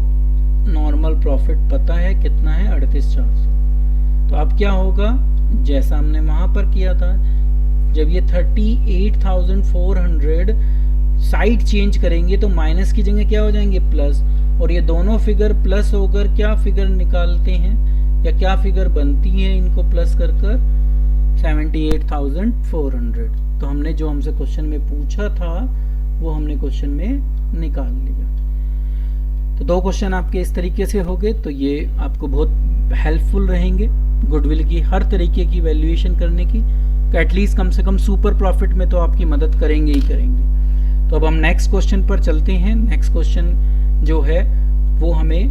नॉर्मल प्रॉफिट पता है कितना है, 38,400। तो अब क्या होगा, जैसा हमने वहां पर किया था, जब ये 38,400 साइड चेंज करेंगे तो माइनस की जगह क्या हो जाएंगे, प्लस। और ये दोनों फिगर प्लस होकर क्या फिगर निकालते हैं या क्या फिगर बनती है, इनको प्लस कर 78,400। तो हमने जो हमसे क्वेश्चन में पूछा था वो हमने क्वेश्चन में निकाल लिया। तो 2 क्वेश्चन आपके इस तरीके से हो गए। तो ये आपको बहुत हेल्पफुल रहेंगे गुडविल की हर तरीके की वैल्यूएशन करने की। तो एटलीस्ट कम से कम सुपर प्रॉफिट में तो आपकी मदद करेंगे ही करेंगे। तो अब हम नेक्स्ट क्वेश्चन पर चलते हैं। नेक्स्ट क्वेश्चन जो है वो हमें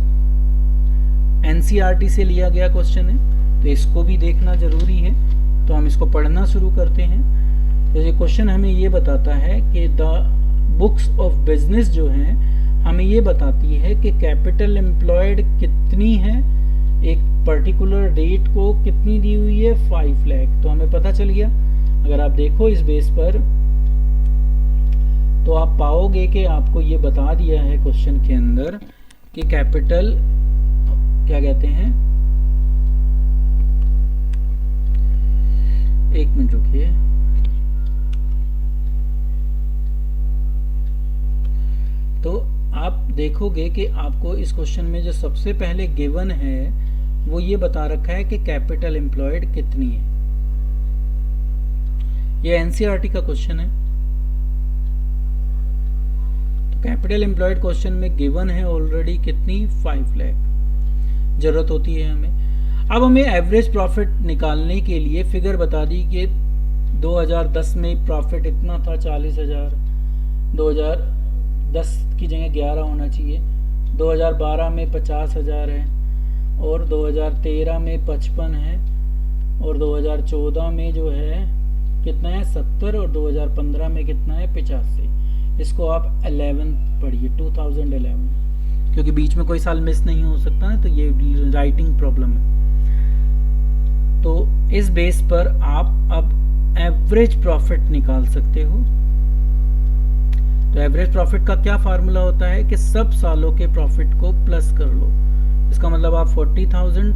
एनसीईआरटी से लिया गया क्वेश्चन है, तो इसको भी देखना जरूरी है। तो हम इसको पढ़ना शुरू करते हैं। तो ये क्वेश्चन हमें ये बताता है कि द बुक्स ऑफ बिजनेस जो हैं हमें ये बताती है कि कैपिटल एम्प्लॉयड कितनी है, एक पर्टिकुलर डेट को कितनी दी हुई है, 5 लाख। तो हमें पता चल गया। अगर आप देखो इस बेस पर तो आप पाओगे कि आपको ये बता दिया है क्वेश्चन के अंदर कि कैपिटल क्या कहते हैं, एक मिनट रुकिए। तो आप देखोगे कि आपको इस क्वेश्चन में जो सबसे पहले गिवन है वो ये बता रखा है कि कैपिटल एम्प्लॉयड कितनी है। ये एनसीईआरटी का क्वेश्चन है। तो कैपिटल एम्प्लॉयड क्वेश्चन में गिवन है ऑलरेडी कितनी, 5 लाख जरूरत होती है हमें। अब हमें एवरेज प्रॉफिट निकालने के लिए फिगर बता दी कि 2010 में प्रॉफिट इतना था 40,000, 2010 की जगह 11 होना चाहिए, 2012 में 50,000 है और 2013 में 55 है और 2014 में जो है कितना है, 70 और 2015 में कितना है, 85। इसको आप 11 पढ़िए, 2011, क्योंकि बीच में कोई साल मिस नहीं हो सकता ना, तो ये राइटिंग प्रॉब्लम है। तो इस बेस पर आप अब एवरेज प्रॉफिट निकाल सकते हो। तो एवरेज प्रॉफिट का क्या फार्मूला होता है कि सब सालों के प्रॉफिट को प्लस कर लो। इसका मतलब आप 40,000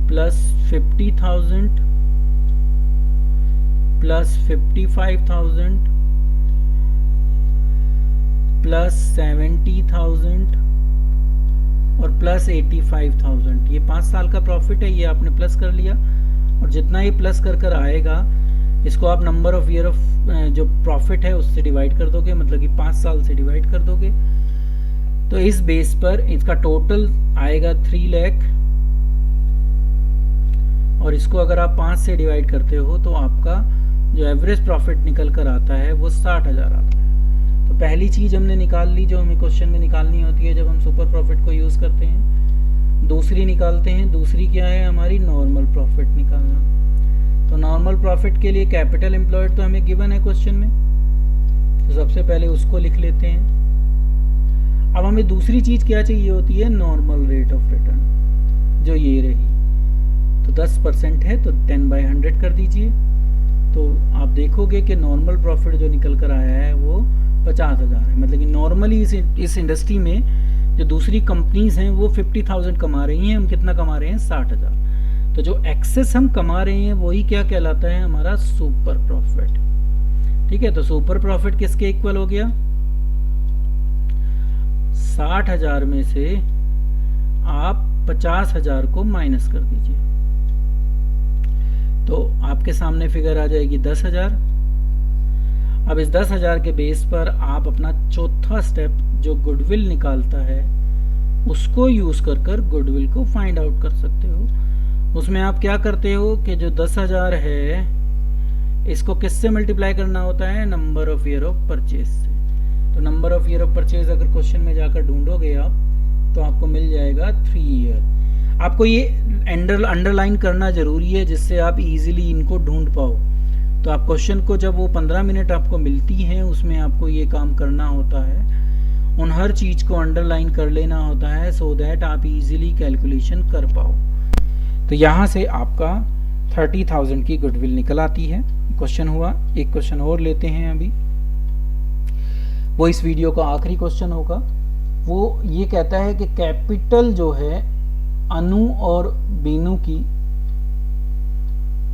प्लस 50,000 प्लस 55,000 प्लस 70,000 और प्लस 85,000, ये 5 साल का प्रॉफिट है, ये आपने प्लस कर लिया। और जितना ये प्लस कर आएगा इसको आप नंबर ऑफ ईयर ऑफ जो प्रॉफिट है उससे डिवाइड कर दोगे, मतलब कि 5 साल से डिवाइड कर दोगे। तो इस बेस पर इसका टोटल आएगा 3 लाख और इसको अगर आप 5 से डिवाइड करते हो तो आपका जो एवरेज प्रॉफिट निकल कर आता है वो 60,000 आता है। तो पहली चीज हमने निकाल ली जो हमें क्वेश्चन में निकालनी होती है जब हम सुपर प्रॉफिट को यूज करते हैं। दूसरी निकालते हैं, दूसरी क्या है हमारी, नॉर्मल प्रॉफिट निकालना। तो नॉर्मल प्रॉफिट के लिए कैपिटल एम्प्लॉयड तो हमें गिवन है क्वेश्चन में, तो सबसे पहले उसको लिख लेते हैं। अब हमें दूसरी चीज क्या चाहिए होती है, नॉर्मल रेट ऑफ रिटर्न, जो ये रही। तो 10% है तो 10/100 कर दीजिए। तो आप देखोगे कि नॉर्मल प्रॉफिट जो निकल कर आया है वो 50,000 है। मतलब कि नॉर्मली इस इंडस्ट्री में जो दूसरी कंपनीज हैं वो 50,000 कमा रही हैं, हम कितना कमा रहे हैं, 60,000। तो जो एक्सेस हम कमा रहे हैं वही क्या कहलाता है, हमारा सुपर प्रॉफिट। ठीक है, तो सुपर प्रॉफिट किसके इक्वल हो गया? 60,000 में से आप 50,000 को माइनस कर दीजिए, तो आपके सामने फिगर आ जाएगी 10,000। अब इस 10,000 के बेस पर आप अपना चौथा स्टेप जो गुडविल निकालता है उसको यूज कर गुडविल को फाइंड आउट कर सकते हो। उसमें आप क्या करते हो कि जो 10,000 है इसको किससे मल्टीप्लाई करना होता है? Number of year of purchase से। तो number of year of purchase अगर क्वेश्चन में जाकर ढूंढोगे आप तो आपको मिल जाएगा 3 ईयर। आपको ये अंडरलाइन करना जरूरी है जिससे आप इजीली इनको ढूंढ पाओ। तो आप क्वेश्चन को जब वो 15 मिनट आपको मिलती हैं उसमें आपको ये काम करना होता है, उन हर चीज को अंडरलाइन कर लेना होता है सो दैट आप इजीली कैलकुलेशन कर पाओ। तो यहाँ से आपका 30,000 की गुडविल निकल आती है। क्वेश्चन हुआ। एक क्वेश्चन और लेते हैं अभी, वो इस वीडियो का आखिरी क्वेश्चन होगा। वो ये कहता है कि कैपिटल जो है अनु और बीनू की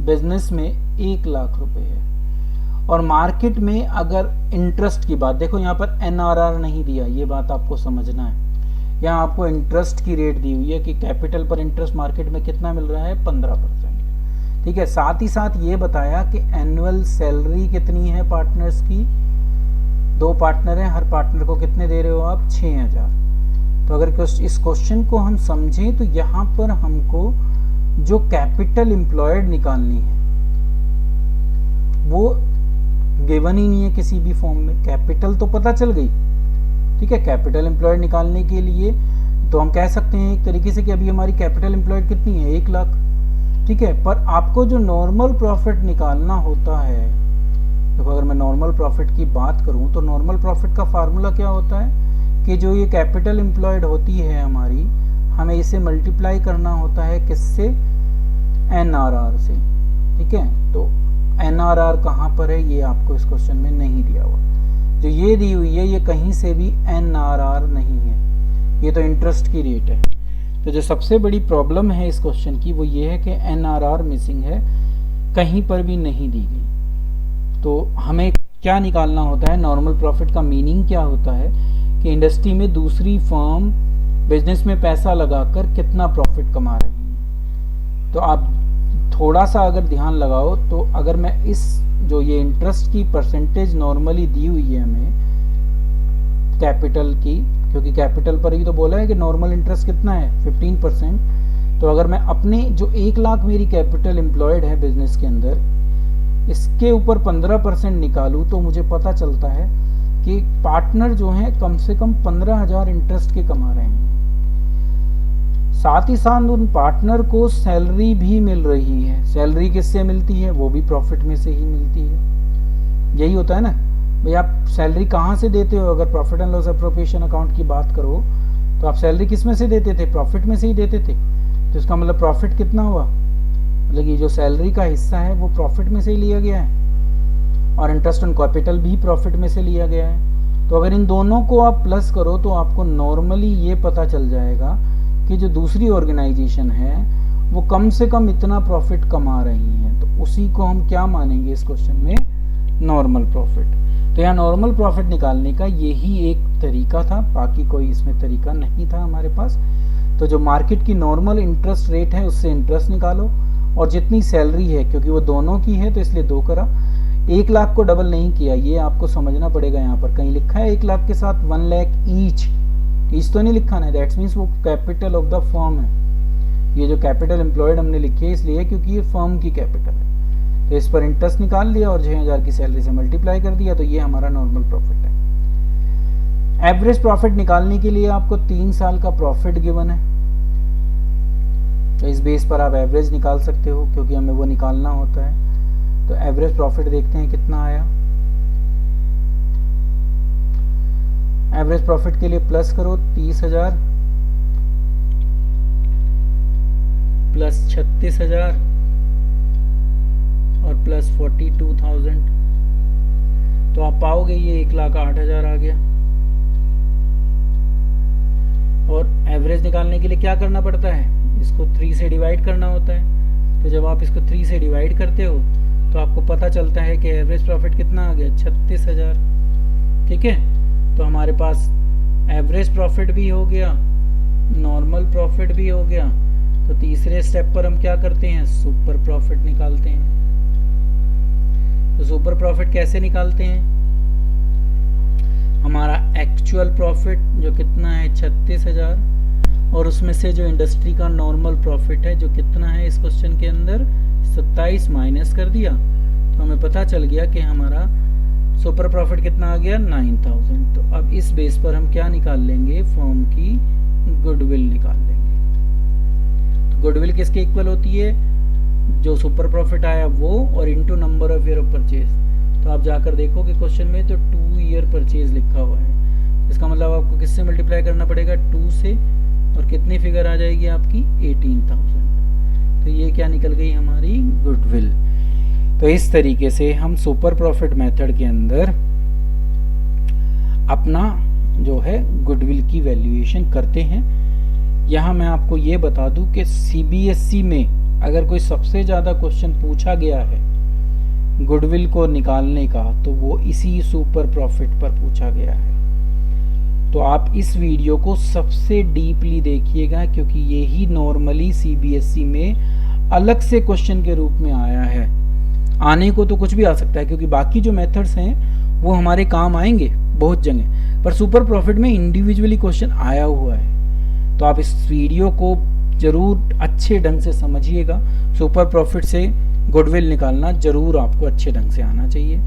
बिजनेस में 1 लाख रुपए है और मार्केट में अगर इंटरेस्ट की बात, देखो यहाँ पर एनआरआर नहीं दिया, ये बात आपको समझना है। यहाँ आपको इंटरेस्ट की रेट दी हुई है कि कैपिटल पर इंटरेस्ट मार्केट में कितना मिल रहा है? 15%। ठीक है, साथ ही साथ ये बताया कि एनुअल सैलरी कितनी है पार्टनर्स की? 2 पार्टनर हैं, हर पार्टनर को कितने दे रहे हो आप? 6,000। तो अगर इस क्वेश्चन को हम समझें तो यहाँ पर हमको जो कैपिटल एम्प्लॉयड निकालनी है वो गिवन ही नहीं है किसी भी फॉर्म में। कैपिटल तो पता चल गई, ठीक है। कैपिटल एम्प्लॉयड निकालने के लिए तो हम कह सकते हैं एक तरीके से कि अभी हमारी कैपिटल एम्प्लॉयड कितनी है? 1 लाख, ठीक है। पर आपको जो नॉर्मल प्रॉफिट निकालना होता है, देखो अगर मैं नॉर्मल प्रॉफिट की बात करूं तो नॉर्मल प्रॉफिट का फार्मूला क्या होता है कि जो ये कैपिटल एम्प्लॉयड होती है हमारी, हमें इसे मल्टीप्लाई करना होता है किससे? एनआरआर से, ठीक है। तो एनआरआर कहाँ पर है ये आपको इस क्वेश्चन में नहीं दिया हुआ। जो ये दी हुई है ये कहीं से भी एनआरआर नहीं है, ये तो इंटरेस्ट की रेट है। तो जो सबसे बड़ी प्रॉब्लम है इस क्वेश्चन की वो ये है कि एनआरआर मिसिंग है, कहीं पर भी नहीं दी गई। तो हमें क्या निकालना होता है? नॉर्मल प्रॉफिट का मीनिंग क्या होता है कि इंडस्ट्री में दूसरी फर्म बिजनेस में पैसा लगाकर कितना प्रॉफिट कमा रही है। तो आप थोड़ा सा अगर ध्यान लगाओ तो अगर मैं इस जो ये इंटरेस्ट की परसेंटेज नॉर्मली दी हुई है हमें कैपिटल की, क्योंकि कैपिटल पर ही तो बोला है कि नॉर्मल इंटरेस्ट कितना है? 15%। तो अगर मैं अपने जो 1 लाख मेरी कैपिटल एम्प्लॉयड है बिजनेस के अंदर, इसके ऊपर 15% निकालूं तो मुझे पता चलता है कि पार्टनर जो हैं कम से कम 15,000 इंटरेस्ट के कमा रहे हैं। साथ ही साथ उन पार्टनर को सैलरी भी मिल रही है। सैलरी किससे मिलती है? वो भी प्रॉफिट में से ही मिलती है। यही होता है ना भाई, आप सैलरी कहाँ से देते हो? अगर profit and loss appropriation account की बात करो तो आप सैलरी किस में से देते थे? प्रॉफिट में से ही देते थे। तो इसका मतलब प्रॉफिट कितना हुआ? मतलब ये जो सैलरी का हिस्सा है वो प्रॉफिट में से ही लिया गया है और इंटरेस्ट ऑन कैपिटल भी प्रॉफिट में से लिया गया है। तो अगर इन दोनों को आप प्लस करो तो आपको नॉर्मली ये पता चल जाएगा कि जो दूसरी ऑर्गेनाइजेशन है वो कम से कम इतना प्रॉफिट कमा रही है। तो उसी को हम क्या मानेंगे इस क्वेश्चन में? Normal profit. तो यहाँ नॉर्मल प्रॉफिट निकालने का यही एक तरीका था, बाकी कोई इसमें तरीका नहीं था हमारे पास। तो जो मार्केट की नॉर्मल इंटरेस्ट रेट है उससे इंटरेस्ट निकालो और जितनी सैलरी है, क्योंकि वो दोनों की है तो इसलिए 2 करा। 1 लाख को डबल नहीं किया, ये आपको समझना पड़ेगा। यहाँ पर कहीं लिखा है 1 लाख के साथ 1 लाख ईच तो नहीं लिखा है, दैट्स मीन्स वो कैपिटल ऑफ द फर्म है। ये जो कैपिटल एम्प्लॉयड हमने लिखी है इसलिए क्योंकि ये फर्म की कैपिटल है। तो इस पर इंटरेस्ट निकाल लिया और 6,000 की सैलरी से मल्टीप्लाई कर दिया, तो ये हमारा नॉर्मल प्रॉफिट है। एवरेज प्रॉफिट निकालने के लिए आपको 3 साल का प्रॉफिट गिवन है, तो इस बेस पर आप एवरेज निकाल सकते हो क्योंकि हमें वो निकालना होता है। तो एवरेज प्रॉफिट देखते हैं कितना आया। एवरेज प्रॉफिट के लिए प्लस करो 30,000 प्लस 36,000 और प्लस 42,000, तो आप पाओगे ये 1,08,000 आ गया। और एवरेज निकालने के लिए क्या करना पड़ता है? इसको 3 से डिवाइड करना होता है। तो जब आप इसको 3 से डिवाइड करते हो तो आपको पता चलता है कि एवरेज प्रॉफिट कितना आ गया, 36,000। ठीक है, तो हमारे पास एवरेज प्रॉफिट भी हो गया, नॉर्मल प्रॉफिट भी हो गया। तो तीसरे स्टेप पर हम क्या करते हैं, सुपर प्रॉफिट निकालते हैं। तो सुपर प्रॉफिट कैसे निकालते हैं, हमारा एक्चुअल प्रॉफिट जो कितना है 36,000, और उसमें से जो इंडस्ट्री का नॉर्मल प्रॉफिट है जो कितना है इस क्वेश्चन के अंदर 27 माइनस कर दिया, तो हमें पता चल गया कि हमारा सुपर प्रॉफिट कितना आ गया 9,000। तो अब इस बेस पर हम क्या निकाल लेंगे, फर्म की गुडविल निकाल लेंगे। तो गुडविल किसके इक्वल होती है, जो सुपर प्रॉफिट आया वो और into number of year of purchase. तो आप जाकर देखोगे क्वेश्चन में तो 2 ईयर परचेज लिखा हुआ है, इसका मतलब आपको किससे मल्टीप्लाई करना पड़ेगा, 2 से, और कितनी फिगर आ जाएगी आपकी 18,000। तो ये क्या निकल गई हमारी गुडविल। तो इस तरीके से हम सुपर प्रॉफिट मेथड के अंदर अपना जो है गुडविल की वैल्यूएशन करते हैं। यहाँ मैं आपको ये बता दूं कि सीबीएसई में अगर कोई सबसे ज़्यादा क्वेश्चन पूछा गया है गुडविल को निकालने का तो वो इसी सुपर प्रॉफिट पर पूछा गया है। तो आप इस वीडियो को सबसे डीपली देखिएगा, क्योंकि यही नॉर्मली सीबीएसई में अलग से क्वेश्चन के रूप में आया है। आने को तो कुछ भी आ सकता है, क्योंकि बाकी जो मेथड्स हैं वो हमारे काम आएंगे बहुत जगह, पर सुपर प्रॉफिट में इंडिविजुअली क्वेश्चन आया हुआ है। तो आप इस वीडियो को जरूर अच्छे ढंग से समझिएगा। सुपर प्रॉफिट से गुडविल निकालना जरूर आपको अच्छे ढंग से आना चाहिए।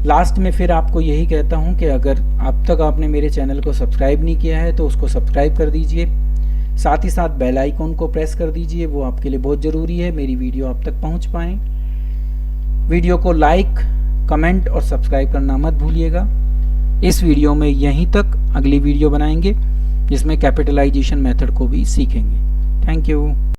लास्ट में फिर आपको यही कहता हूं कि अगर अब तक आपने मेरे चैनल को सब्सक्राइब नहीं किया है तो उसको सब्सक्राइब कर दीजिए, साथ ही साथ बेल आइकन को प्रेस कर दीजिए, वो आपके लिए बहुत ज़रूरी है मेरी वीडियो आप तक पहुंच पाए। वीडियो को लाइक, कमेंट और सब्सक्राइब करना मत भूलिएगा। इस वीडियो में यहीं तक, अगली वीडियो बनाएंगे जिसमें कैपिटलाइजेशन मेथड को भी सीखेंगे। Thank you.